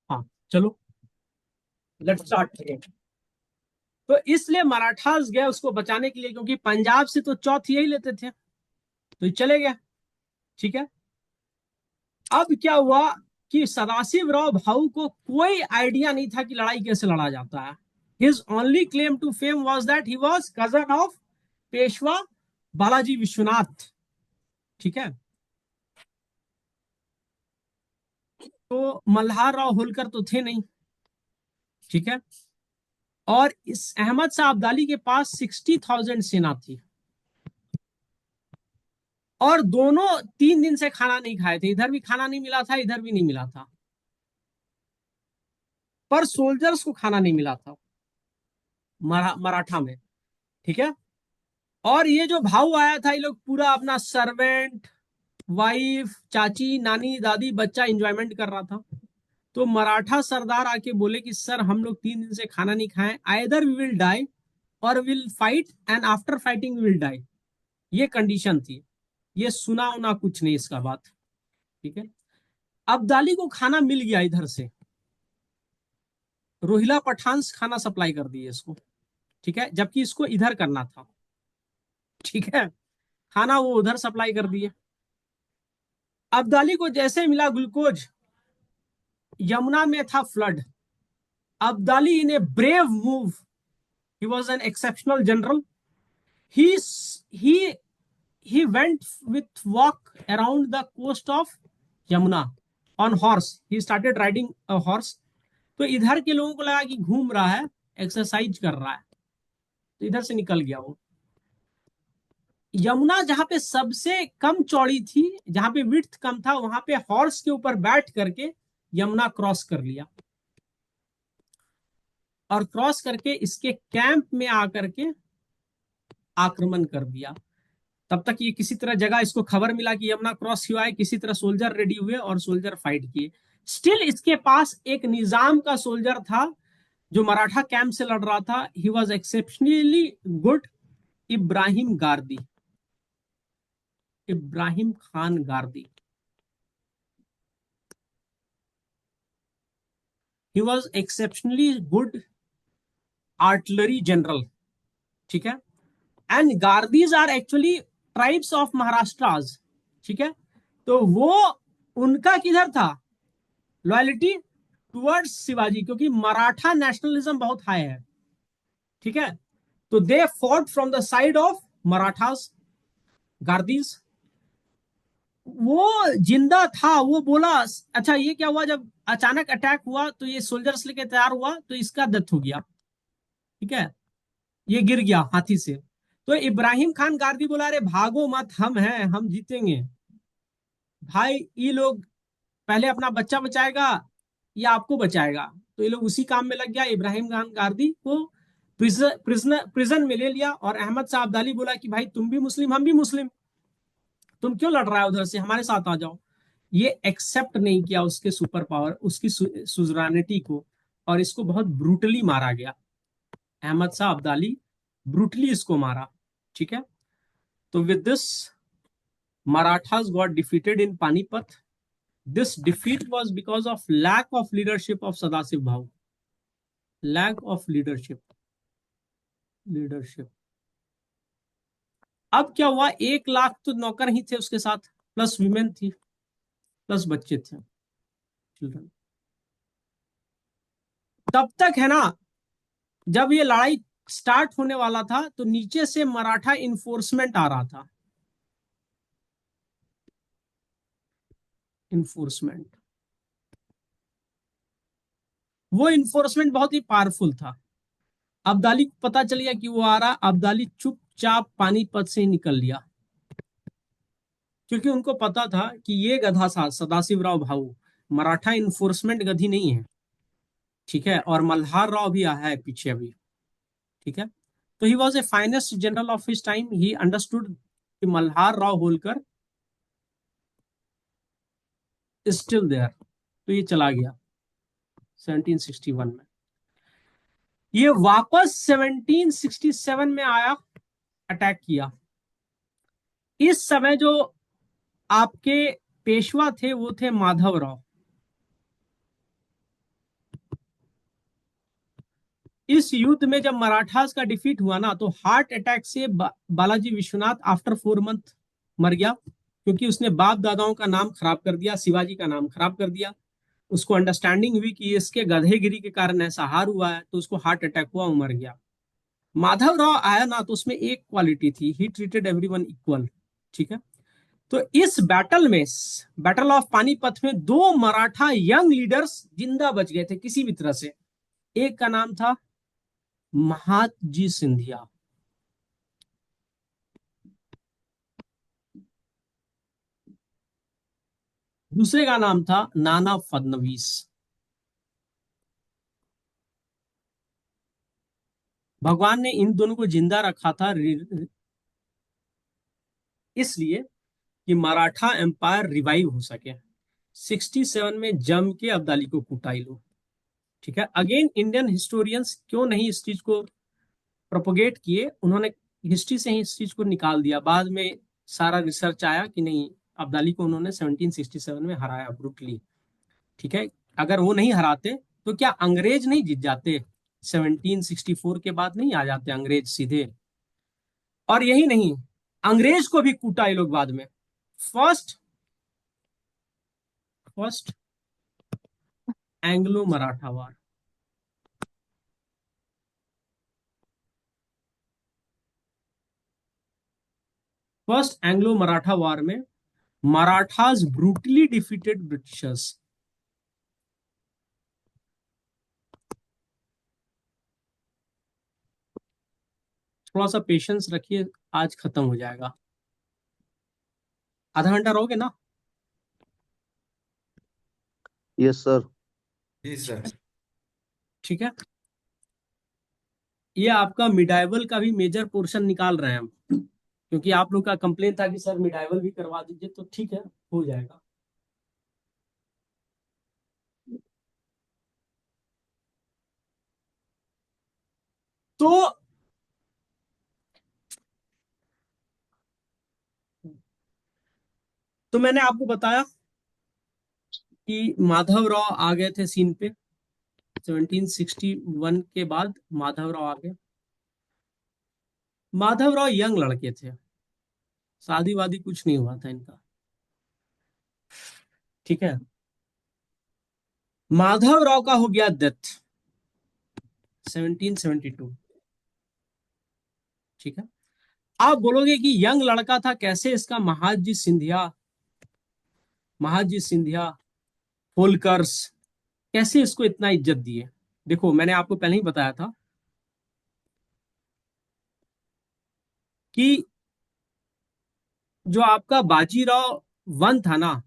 हाँ, चलो लेट्स स्टार्ट अगेन। तो इसलिए मराठास गए उसको बचाने के लिए, क्योंकि पंजाब से तो चौथ यही लेते थे, तो ये चले गए, ठीक है। अब क्या हुआ कि सदाशिवराव भाऊ को कोई आइडिया नहीं था कि लड़ाई कैसे लड़ा जाता है। His only claim to fame was that he was cousin of Peshwa Balaji Vishwanath, ठीक है। तो मल्हार राव होलकर तो थे नहीं, ठीक है। और इस अहमद शाह अब्दाली के पास 60,000 सेना थी, और दोनों 3 दिन से खाना नहीं खाए थे। इधर भी खाना नहीं मिला था, इधर भी नहीं मिला था, पर सोल्जर्स को खाना नहीं मिला था मराठा में, ठीक है। और ये जो भाऊ आया था, ये लोग पूरा अपना सर्वेंट, वाइफ, चाची, नानी, दादी, बच्चा एंजॉयमेंट कर रहा था। तो मराठा सरदार आके बोले कि सर हम लोग 3 दिन से खाना नहीं खाए, आइदर वी विल डाई और will fight and after fighting will die. ये कंडीशन थी। ये सुना उना कुछ नहीं इसका बात, ठीक है। अब्दाली को खाना मिल गया इधर से, रोहिला पठान खाना सप्लाई कर दिए इसको, ठीक है, जबकि इसको इधर करना था, ठीक है। खाना वो उधर सप्लाई कर दिए। अब्दाली को जैसे मिला ग्लूकोज, यमुना में था flood. Abdali in a brave move, he was an exceptional general. he he he went with walk around the coast of Yamuna on horse. He started riding a horse. तो इधर के लोगों को लगा कि घूम रहा है, एक्सरसाइज कर रहा है, तो इधर से निकल गया वो। यमुना जहां पे सबसे कम चौड़ी थी, जहां पे विड्थ कम था, वहां पे हॉर्स के ऊपर बैठ करके यमुना क्रॉस कर लिया, और क्रॉस करके इसके कैंप में आकर के आक्रमण कर दिया। तब तक ये किसी तरह जगह इसको खबर मिला कि यमुना क्रॉस हुआ है, किसी तरह सोल्जर रेडी हुए और सोल्जर फाइट किए। स्टिल इसके पास एक निजाम का सोल्जर था जो मराठा कैंप से लड़ रहा था। He was exceptionally good, Ibrahim Gardi, Ibrahim Khan Gardi. He was exceptionally good artillery general, ठीक है। And Gardis are actually tribes of Maharashtra, ठीक है। तो वो उनका किधर था लॉयलिटी टुवर्ड्स शिवाजी, क्योंकि मराठा नेशनलिज्म बहुत हाई है, ठीक है। तो they fought from the side of Marathas, Gardis. वो जिंदा था, वो बोला अच्छा ये क्या हुआ, जब अचानक अटैक हुआ तो ये सोल्जर्स लेके तैयार हुआ तो इसका डेथ हो गया, ठीक है, ये गिर गया हाथी से। तो इब्राहिम खान गार्दी बोला अरे भागो मत, हम हैं, हम जीतेंगे। भाई ये लोग पहले अपना बच्चा बचाएगा या आपको बचाएगा? तो ये लोग उसी काम में लग गया। इब्राहिम खान गारदी को प्रिजन में ले लिया, और अहमद शाह अब्दाली बोला कि भाई तुम भी मुस्लिम हम भी मुस्लिम, तुम क्यों लड़ रहा है उधर से, हमारे साथ आ जाओ। ये एक्सेप्ट नहीं किया उसके सुपर पावर, उसकी सुजरानिटी को, और इसको बहुत ब्रूटली मारा गया। अहमद शाह अब्दाली ब्रूटली इसको मारा। ठीक है, तो with this Marathas got defeated in Panipat. This defeat was because of lack of leadership of Sadashiv Bhau. Lack of leadership. अब क्या हुआ, 1 लाख तो नौकर ही थे उसके साथ, प्लस वीमेन थी, प्लस बच्चे थे, चिल्ड्रन। तब तक है ना, जब ये लड़ाई स्टार्ट होने वाला था तो नीचे से मराठा इन्फोर्समेंट आ रहा था। इन्फोर्समेंट, वो इन्फोर्समेंट बहुत ही पावरफुल था। अब्दाली को पता चल गया कि वो आ रहा, अब्दाली चुपचाप पानीपत से निकल लिया, क्योंकि उनको पता था कि ये गधा सा सदाशिव राव भाऊ मराठा इन्फोर्समेंट गधी नहीं है। ठीक है, और मल्हार राव भी आया है पीछे अभी। ठीक है, तो he was a finest general of his time. He understood कि मल्हार राव होलकर स्टिल देयर। तो ये चला गया 1761 में। ये वापस 1767 में आया, अटैक किया। इस समय जो आपके पेशवा थे वो थे माधव राव। इस युद्ध में जब मराठास का डिफीट हुआ ना, तो हार्ट अटैक से बालाजी विश्वनाथ आफ्टर 4 मंथ मर गया, क्योंकि उसने बाप दादाओं का नाम खराब कर दिया, शिवाजी का नाम खराब कर दिया। उसको अंडरस्टैंडिंग हुई कि इसके गधेगिरी के कारण ऐसा हार हुआ है, तो उसको हार्ट अटैक हुआ, वो मर गया। माधव राव आया ना, तो उसमें एक क्वालिटी थी, ही ट्रीटेड एवरीवन इक्वल। ठीक है, तो इस बैटल में, बैटल ऑफ पानीपत में, 2 मराठा यंग लीडर्स जिंदा बच गए थे किसी भी तरह से। एक का नाम था महादजी सिंधिया, दूसरे का नाम था नाना फडनवीस। भगवान ने इन दोनों को जिंदा रखा था इसलिए कि मराठा एम्पायर रिवाइव हो सके। 67 में जम के अब्दाली को कुटाई लो। ठीक है, अगेन इंडियन हिस्टोरियंस क्यों नहीं इस चीज को प्रोपोगेट किए, उन्होंने हिस्ट्री से ही इस चीज को निकाल दिया। बाद में सारा रिसर्च आया कि नहीं, अब्दाली को उन्होंने 1767 में हराया ब्रूटली। ठीक है, अगर वो नहीं हराते तो क्या अंग्रेज नहीं जीत जाते? 1764 के बाद नहीं आ जाते अंग्रेज सीधे? और यही नहीं, अंग्रेज को भी कूटा ये लोग बाद में। फर्स्ट फर्स्ट एंग्लो मराठा वार। फर्स्ट एंग्लो मराठा वार में मराठास ब्रूटली डिफीटेड ब्रिटिशर्स। थोड़ा सा पेशेंस रखिए, आज खत्म हो जाएगा। आधा घंटा रहोगे ना? Yes sir. जी सर। ठीक है, ये आपका मिडाइवल का भी मेजर पोर्शन निकाल रहे हैं हम, क्योंकि आप लोग का कंप्लेन था कि सर मिडाइवल भी करवा दीजिए, तो ठीक है, हो जाएगा। तो मैंने आपको बताया कि माधव राव आ गए थे सीन पे। 1761 के बाद माधव राव आ गए। माधव राव यंग लड़के थे, शादी वादी कुछ नहीं हुआ था इनका। ठीक है, माधव राव का हो गया डेथ 1772। ठीक है, आप बोलोगे कि यंग लड़का था, कैसे इसका महादजी सिंधिया, होलकर्स कैसे इसको इतना इज्जत दिए? देखो, मैंने आपको पहले ही बताया था कि जो आपका बाजीराव वन था ना,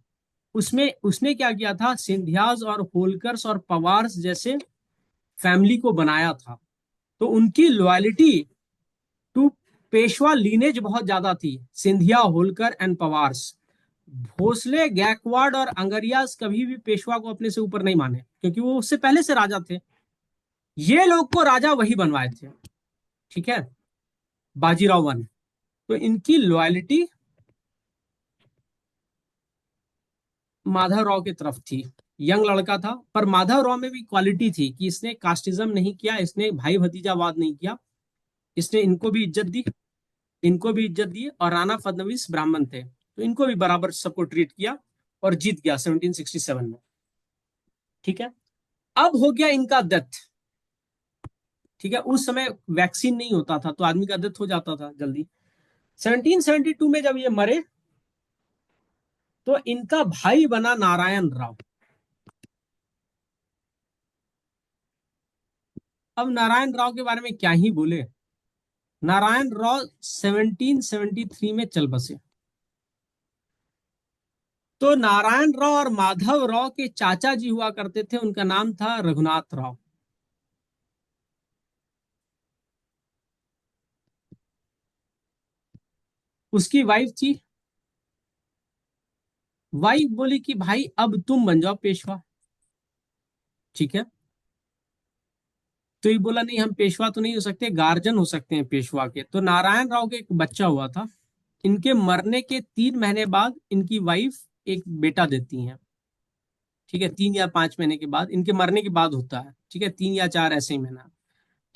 उसमें उसने क्या किया था, सिंधियाज और होलकर्स और पवार्स जैसे फैमिली को बनाया था, तो उनकी लॉयलिटी टू पेशवा लीनेज बहुत ज्यादा थी। सिंधिया, होलकर एंड पवार्स। भोसले, गायकवाड़ और अंगरियाज कभी भी पेशवा को अपने से ऊपर नहीं माने, क्योंकि वो उससे पहले से राजा थे। ये लोग को राजा वही बनवाए थे, ठीक है, बाजीराव वन। तो इनकी लॉयलिटी माधवराव की तरफ थी। यंग लड़का था, पर माधवराव में भी क्वालिटी थी कि इसने कास्टिज्म नहीं किया, इसने भाई भतीजावाद नहीं किया, इसने इनको भी इज्जत दी, इनको भी इज्जत दी। और राणा फडणवीस ब्राह्मण थे, तो इनको भी बराबर सबको ट्रीट किया और जीत गया 1767 में, ठीक है। अब हो गया इनका डेथ, ठीक है। उस समय वैक्सीन नहीं होता था, तो आदमी का डेथ हो जाता था जल्दी। 1772 में जब ये मरे, तो इनका भाई बना नारायण राव। अब नारायण राव के बारे में क्या ही बोले। नारायण राव 1773 में चल बसे। तो नारायण राव और माधव राव के चाचा जी हुआ करते थे, उनका नाम था रघुनाथ राव। उसकी वाइफ थी, वाइफ बोली कि भाई अब तुम बन जाओ पेशवा, ठीक है। तो ये बोला नहीं, हम पेशवा तो नहीं हो सकते, गार्जन हो सकते हैं पेशवा के। तो नारायण राव के एक बच्चा हुआ था। इनके मरने के 3 महीने बाद इनकी वाइफ एक बेटा देती हैं, ठीक है। 3 या 5 महीने के बाद, इनके मरने के बाद होता है, ठीक है, 3 या 4 ऐसे ही महीना।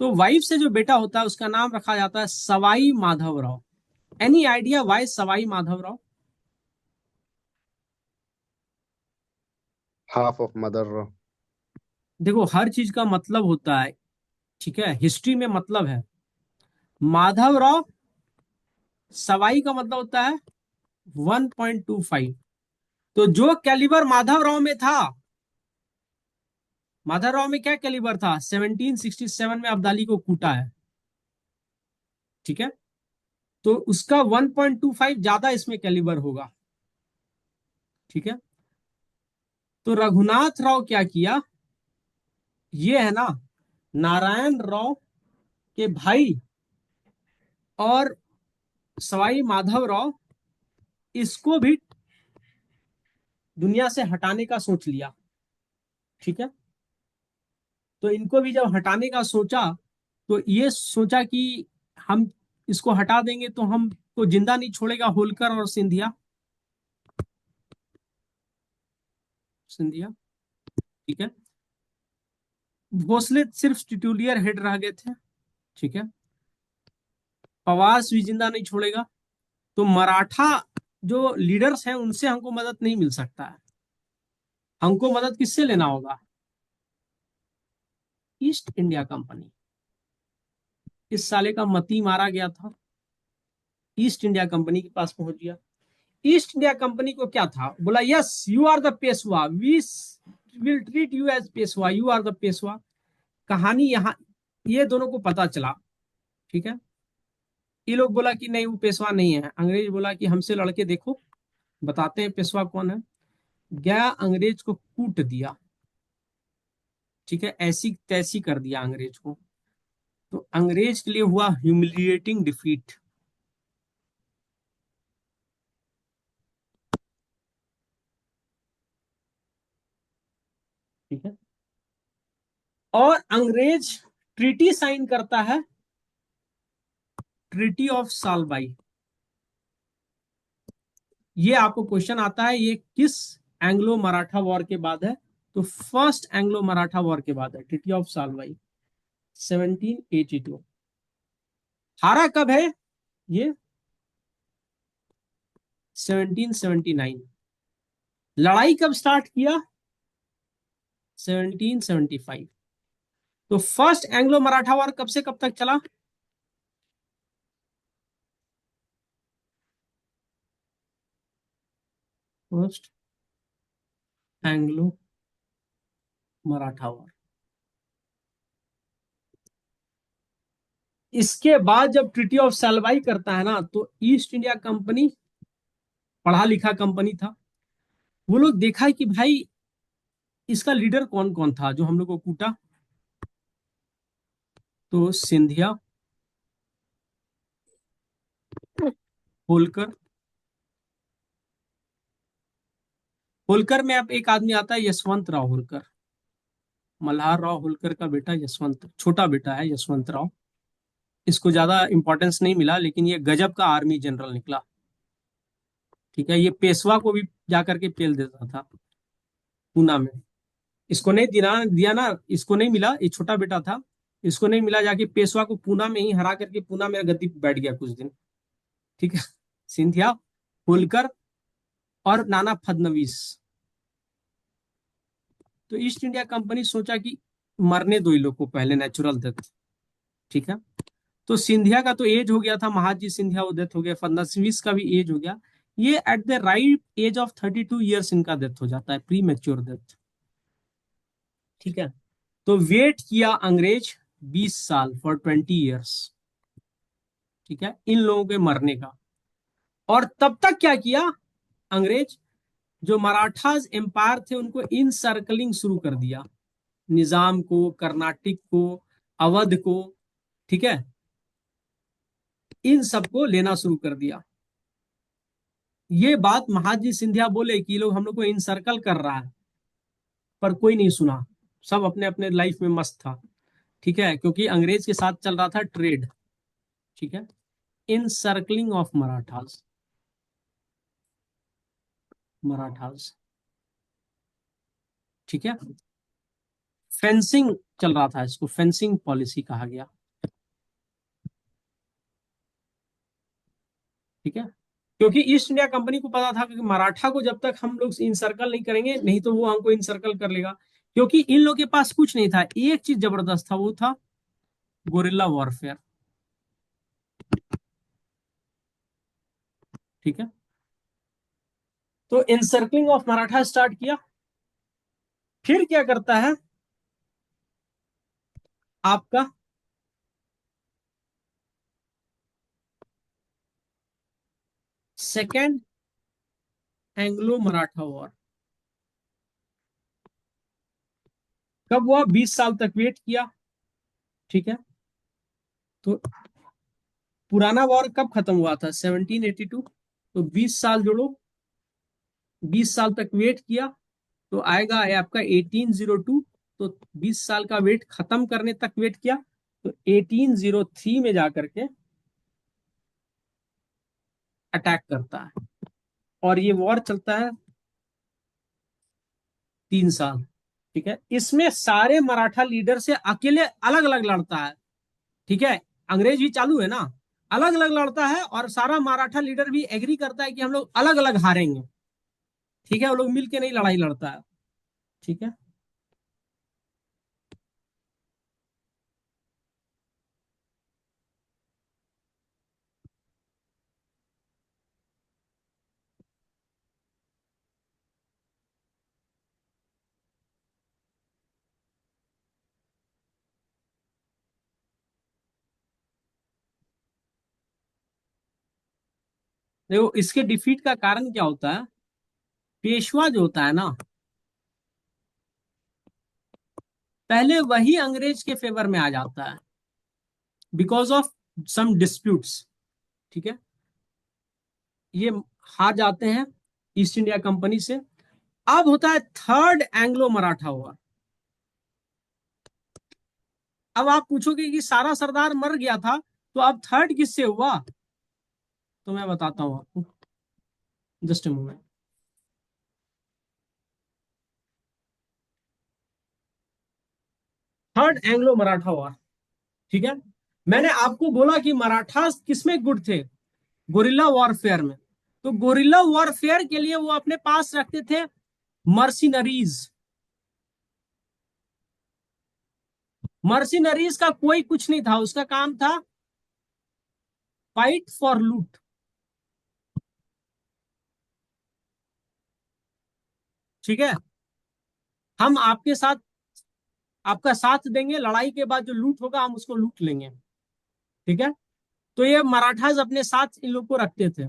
तो वाइफ से जो बेटा होता है उसका नाम रखा जाता है Sawai Madhavrao. Any idea why Sawai Madhavrao? Half of mother. देखो, हर चीज का मतलब होता है, ठीक है, हिस्ट्री में मतलब है। माधवराव, सवाई का मतलब होता है 1.25। तो जो कैलिबर माधवराव में था, माधवराव में क्या कैलिबर था, 1767 में अब्दाली को कूटा है, ठीक है। तो उसका 1.25 ज्यादा इसमें कैलिबर होगा, ठीक है। तो रघुनाथ राव क्या किया, ये है ना नारायण राव के भाई और सवाई माधवराव, इसको भी दुनिया से हटाने का सोच लिया, ठीक है। तो इनको भी जब हटाने का सोचा, तो ये सोचा कि हम इसको हटा देंगे तो हमको जिंदा नहीं छोड़ेगा होलकर और सिंधिया, सिंधिया, ठीक है। भोसले सिर्फ टिटुलियर हेड रह गए थे, ठीक है। पवास भी जिंदा नहीं छोड़ेगा। तो मराठा जो लीडर्स हैं उनसे हमको मदद नहीं मिल सकता है। हमको मदद किससे लेना होगा, ईस्ट इंडिया कंपनी। इस साले का मती मारा गया था, ईस्ट इंडिया कंपनी के पास पहुंच गया। ईस्ट इंडिया कंपनी को क्या था, बोला yes you are the Peshwa, we will treat you as Peshwa, you are the Peshwa. कहानी यहाँ, ये दोनों को पता चला, ठीक है। ये लोग बोला कि नहीं वो पेशवा नहीं है। अंग्रेज बोला कि हमसे लड़के देखो, बताते हैं पेशवा कौन है। गया, अंग्रेज को कूट दिया, ठीक है, ऐसी तैसी कर दिया अंग्रेज को। तो अंग्रेज के लिए हुआ ह्यूमिलिएटिंग डिफीट, ठीक है। और अंग्रेज ट्रीटी साइन करता है, ट्रीटी ऑफ सालबाई। ये आपको क्वेश्चन आता है, ये किस एंग्लो मराठा वॉर के बाद है, तो फर्स्ट एंग्लो मराठा वॉर के बाद है, ट्रीटी ऑफ सालबाई 1782। हारा कब है ये, 1779। लड़ाई कब स्टार्ट किया, 1775। तो फर्स्ट एंग्लो मराठा वॉर कब से कब तक चला, फर्स्ट एंग्लो मराठा वॉर। इसके बाद जब ट्रीटी ऑफ सलवाई करता है ना, तो ईस्ट इंडिया कंपनी पढ़ा लिखा कंपनी था। वो लोग देखा कि भाई इसका लीडर कौन कौन था जो हम लोग को कूटा, तो सिंधिया, होलकर। होलकर में अब एक आदमी आता है यशवंत राव होलकर। मल्हार राव होलकर का बेटा यशवंत, छोटा बेटा है यशवंत राव। इसको ज्यादा इंपॉर्टेंस नहीं मिला, लेकिन ये गजब का आर्मी जनरल निकला। ठीक है, ये पेशवा को भी जाकर के पेल देता था पूना में। इसको नहीं दिया दिया ना, इसको नहीं मिला, ये छोटा बेटा था। इसको नहीं मिला, जाके पेशवा को पूना में ही हरा करके पूना में गद्दी पे बैठ गया कुछ दिन। ठीक है। सिंधिया, होलकर और नाना फडणवीस। तो ईस्ट इंडिया कंपनी सोचा कि मरने दो इन लोग को पहले, नेचुरल डेथ। ठीक है। तो सिंधिया का तो एज हो गया था, महाजी सिंधिया वो डेथ हो गया, फडणवीस का भी एज हो गया। ये at the right age of 32 years इनका डेथ हो जाता है, प्री मेच्योर डेथ। ठीक है। तो वेट किया अंग्रेज 20 साल, फॉर 20 ईयर्स। ठीक है, इन लोगों के मरने का। और तब तक क्या किया अंग्रेज, जो मराठास एम्पायर थे उनको इन सर्कलिंग शुरू कर दिया। निजाम को, कर्नाटक को, अवध को। ठीक है, इन सबको लेना शुरू कर दिया। ये बात महाजी सिंधिया बोले कि ये लोग हम लोग को इनसर्कल कर रहा है, पर कोई नहीं सुना। सब अपने अपने लाइफ में मस्त था। ठीक है, क्योंकि अंग्रेज के साथ चल रहा था ट्रेड। ठीक है, इनसर्कलिंग ऑफ मराठास। मराठास। ठीक है, फेंसिंग चल रहा था, इसको फेंसिंग पॉलिसी कहा गया। ठीक है, क्योंकि ईस्ट इंडिया कंपनी को पता था कि मराठा को जब तक हम लोग इनसर्कल नहीं करेंगे, नहीं तो वो हमको इनसर्कल कर लेगा। क्योंकि इन लोगों के पास कुछ नहीं था, एक चीज जबरदस्त था, वो था गोरिल्ला वॉरफेयर। ठीक है, तो इनसर्कलिंग ऑफ मराठा स्टार्ट किया। फिर क्या करता है आपका, सेकेंड एंग्लो मराठा वॉर। कब हुआ, 20 साल तक वेट किया। ठीक है, तो पुराना वॉर कब खत्म हुआ था, 1782। तो 20 साल जोड़ो, 20 साल तक वेट किया, तो आएगा ये आपका 1802। तो 20 साल का वेट खत्म करने तक वेट किया, तो 1803 में जाकर के अटैक करता है। और ये वॉर चलता है 3 साल। ठीक है, इसमें सारे मराठा लीडर से अकेले अलग अलग लड़ता है। ठीक है, अंग्रेज भी चालू है ना, अलग अलग लड़ता है, और सारा मराठा लीडर भी एग्री करता है कि हम लोग अलग अलग हारेंगे। ठीक है, वो लोग मिलके नहीं लड़ाई लड़ता है। ठीक है, देखो इसके डिफीट का कारण क्या होता है। पेशवा जो होता है ना, पहले वही अंग्रेज के फेवर में आ जाता है, बिकॉज ऑफ सम डिस्प्यूट्स। ठीक है, ये हार जाते हैं ईस्ट इंडिया कंपनी से। अब होता है थर्ड एंग्लो मराठा वॉर। अब आप पूछोगे कि सारा सरदार मर गया था, तो अब थर्ड किससे हुआ, तो मैं बताता हूं आपको, just a moment. Third Anglo Maratha war. ठीक है, मैंने आपको बोला कि मराठा किसमें गुड थे, गोरिल्ला वॉरफेयर में। तो गोरिल्ला वॉरफेयर के लिए वो अपने पास रखते थे मर्सिनरीज। मर्सिनरीज का कोई कुछ नहीं था, उसका काम था फाइट फॉर लूट। ठीक है, हम आपके साथ, आपका साथ देंगे, लड़ाई के बाद जो लूट होगा हम उसको लूट लेंगे। ठीक है, तो ये मराठास अपने साथ इन लोग को रखते थे।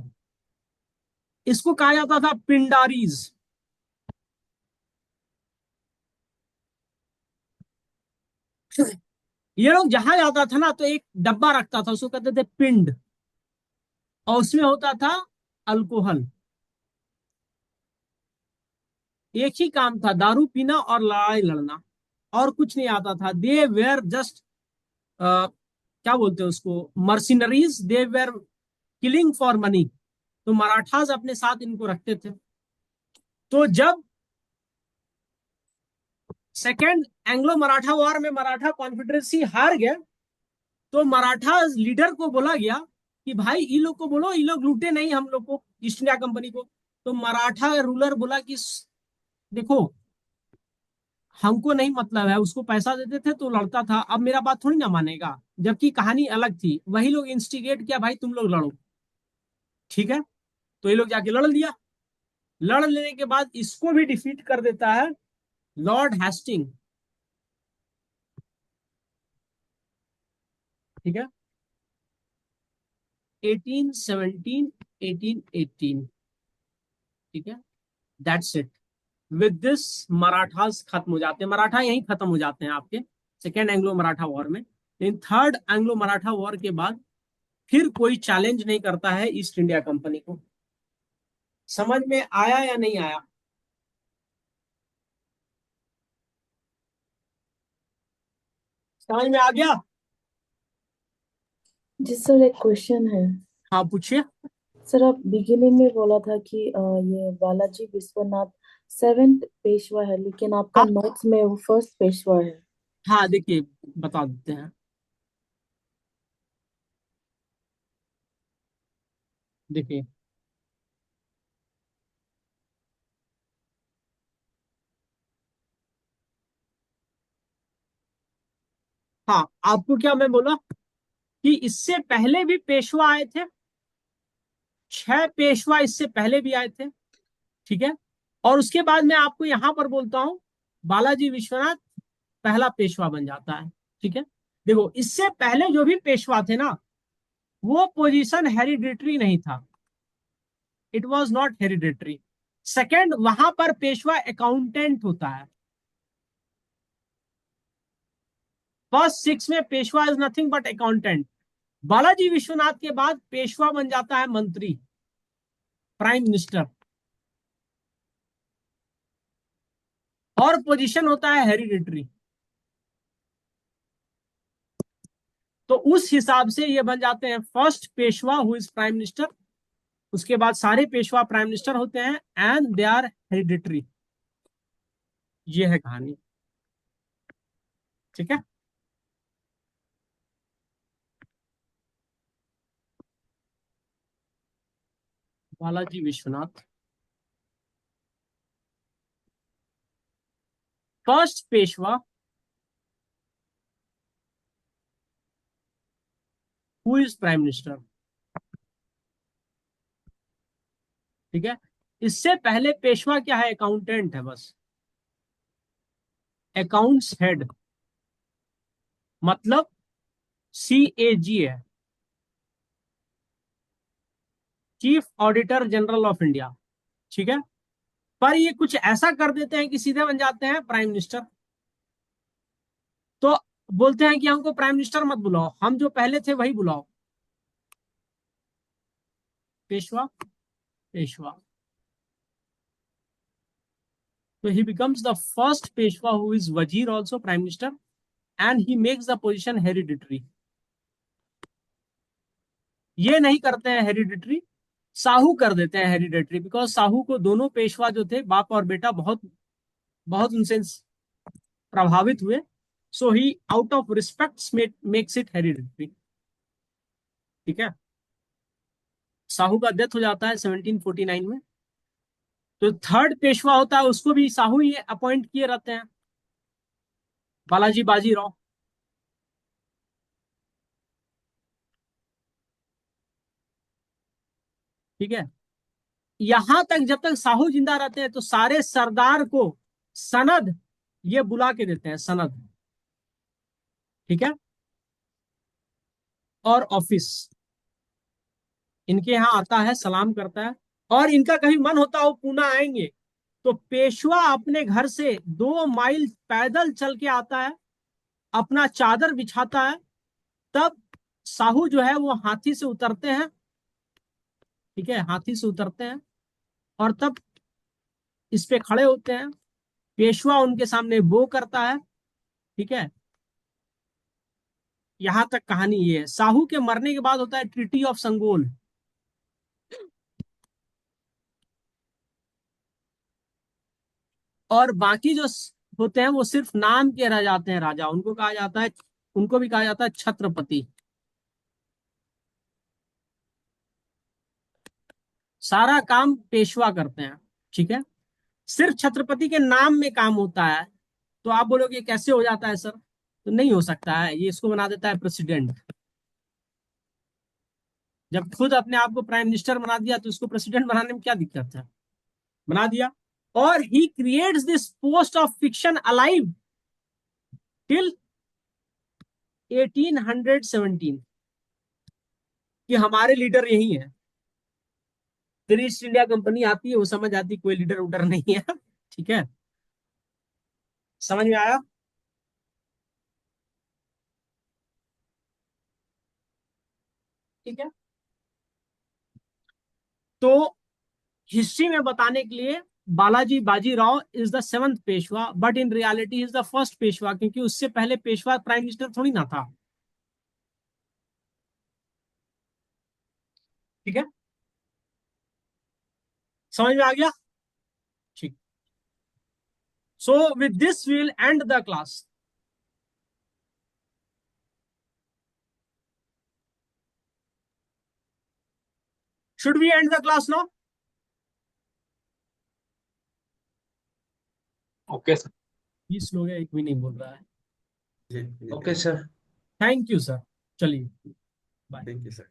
इसको कहा जाता था पिंडारीज। ये लोग जहां जाता था ना तो एक डब्बा रखता था, उसको कहते थे पिंड, और उसमें होता था अल्कोहल। एक ही काम था, दारू पीना और लड़ाई लड़ना, और कुछ नहीं आता था। दे वेर जस्ट क्या बोलते हैं उसको, Mercenaries, they were killing for money. तो मराठास अपने साथ इनको रखते थे। तो जब सेकेंड एंग्लो मराठा वॉर में मराठा कॉन्फेडरेसी हार गया, तो मराठा लीडर को बोला गया कि भाई ये लोग को बोलो, ये लोग लूटे नहीं हम लोग को, ईस्ट इंडिया कंपनी को। तो मराठा रूलर बोला कि देखो, हमको नहीं मतलब है, उसको पैसा देते थे तो लड़ता था, अब मेरा बात थोड़ी ना मानेगा। जबकि कहानी अलग थी, वही लोग इंस्टिगेट किया, भाई तुम लोग लड़ो, ठीक है। तो ये लोग जाके लड़ लिया। लड़ लेने के बाद इसको भी डिफीट कर देता है लॉर्ड हेस्टिंग, ठीक है। 1817, 1818, ठीक है। That's it. With this Marathas खत्म हो जाते हैं, मराठा यहीं खत्म हो जाते हैं आपके सेकेंड एंग्लो मराठा वॉर में। लेकिन थर्ड एंग्लो मराठा वॉर के बाद फिर कोई चैलेंज नहीं करता है ईस्ट इंडिया कंपनी को। समझ में आया या नहीं आया? समझ में आ गया? जी सर, एक क्वेश्चन है। हाँ पूछिए। सर, आप बिगिनिंग में बोला था कि ये बालाजी विश्वनाथ सेवेंथ पेशवा है, लेकिन आपका हाँ नोट्स में वो फर्स्ट पेशवा है। हाँ, देखिए बता देते हैं। देखिए, हाँ आपको क्या मैं बोला कि इससे पहले भी पेशवा आए थे, 6 पेशवा इससे पहले भी आए थे, ठीक है। और उसके बाद मैं आपको यहां पर बोलता हूं, बालाजी विश्वनाथ पहला पेशवा बन जाता है, ठीक है। देखो, इससे पहले जो भी पेशवा थे ना, वो पोजीशन हेरिडिटरी नहीं था, it was not hereditary. Second, वहां पर पेशवा अकाउंटेंट होता है। फर्स्ट 6 में Peshwa is nothing but accountant. Balaji Vishwanath के बाद पेशवा बन जाता है मंत्री, प्राइम मिनिस्टर, और पोजीशन होता है हेरिडिटरी। तो उस हिसाब से ये बन जाते हैं first Peshwa who is prime minister. उसके बाद सारे पेशवा प्राइम मिनिस्टर होते हैं, एंड दे आर हेरिडिटरी। ये है कहानी, ठीक है। Balaji Vishwanath first Peshwa who is prime minister, ठीक है। इससे पहले पेशवा क्या है, अकाउंटेंट है बस, अकाउंट्स हेड, मतलब CAG है, chief auditor general of India, ठीक है। पर ये कुछ ऐसा कर देते हैं कि सीधे बन जाते हैं प्राइम मिनिस्टर। तो बोलते हैं कि हमको प्राइम मिनिस्टर मत बुलाओ, हम जो पहले थे वही बुलाओ, Peshwa. Peshwa, so he becomes the first Peshwa who is Wazir, also Prime Minister, and he makes the position hereditary. ये नहीं करते हैं हेरिडिटरी, साहू कर देते हैं हेरिडिटरी, बिकॉज साहू को दोनों पेशवा जो थे, बाप और बेटा, बहुत बहुत उनसे प्रभावित हुए। So he out of respect makes it hereditary, ठीक है। साहू का डेथ हो जाता है 1749 में। तो थर्ड पेशवा होता है, उसको भी साहू ही अपॉइंट किए रहते हैं, बालाजी बाजीराव, ठीक है। यहां तक जब तक साहू जिंदा रहते हैं तो सारे सरदार को सनद ये बुला के देते हैं, सनद, ठीक है, और ऑफिस इनके यहाँ आता है, सलाम करता है। और इनका कहीं मन होता हो पूना आएंगे, तो पेशवा अपने घर से 2 माइल पैदल चल के आता है, अपना चादर बिछाता है, तब साहू जो है वो हाथी से उतरते हैं, ठीक है, हाथी से उतरते हैं और तब इस पे खड़े होते हैं। पेशवा उनके सामने बो करता है, ठीक है। यहां तक कहानी ये है। साहू के मरने के बाद होता है ट्रीटी ऑफ संगोल। और बाकी जो होते हैं वो सिर्फ नाम के रह जाते हैं राजा, उनको कहा जाता है, उनको भी कहा जाता है छत्रपति। सारा काम पेशवा करते हैं, ठीक है। सिर्फ छत्रपति के नाम में काम होता है। तो आप बोलोगे कैसे हो जाता है सर? तो नहीं हो सकता है, ये इसको बना देता है प्रेसिडेंट। जब खुद अपने आप को प्राइम मिनिस्टर बना दिया तो इसको प्रेसिडेंट बनाने में क्या दिक्कत है? बना दिया। और he creates this post of fiction alive till 1817, कि हमारे लीडर यही है। फिर ईस्ट इंडिया कंपनी आती है, वो समझ आती कोई लीडर उडर नहीं है, ठीक है। समझ में आया? ठीक है। तो हिस्ट्री में बताने के लिए Balaji Bajirao is the seventh Peshwa, but in reality is the first Peshwa, क्योंकि उससे पहले पेशवा प्राइम मिनिस्टर थोड़ी ना था, ठीक है। समझ में आ गया? ठीक। So with this will end the class. Should we end the class now? Okay sir. 20 लोग हैं, एक भी नहीं बोल रहा है। Okay sir. Thank you sir. चलिए, बाय। Thank you sir.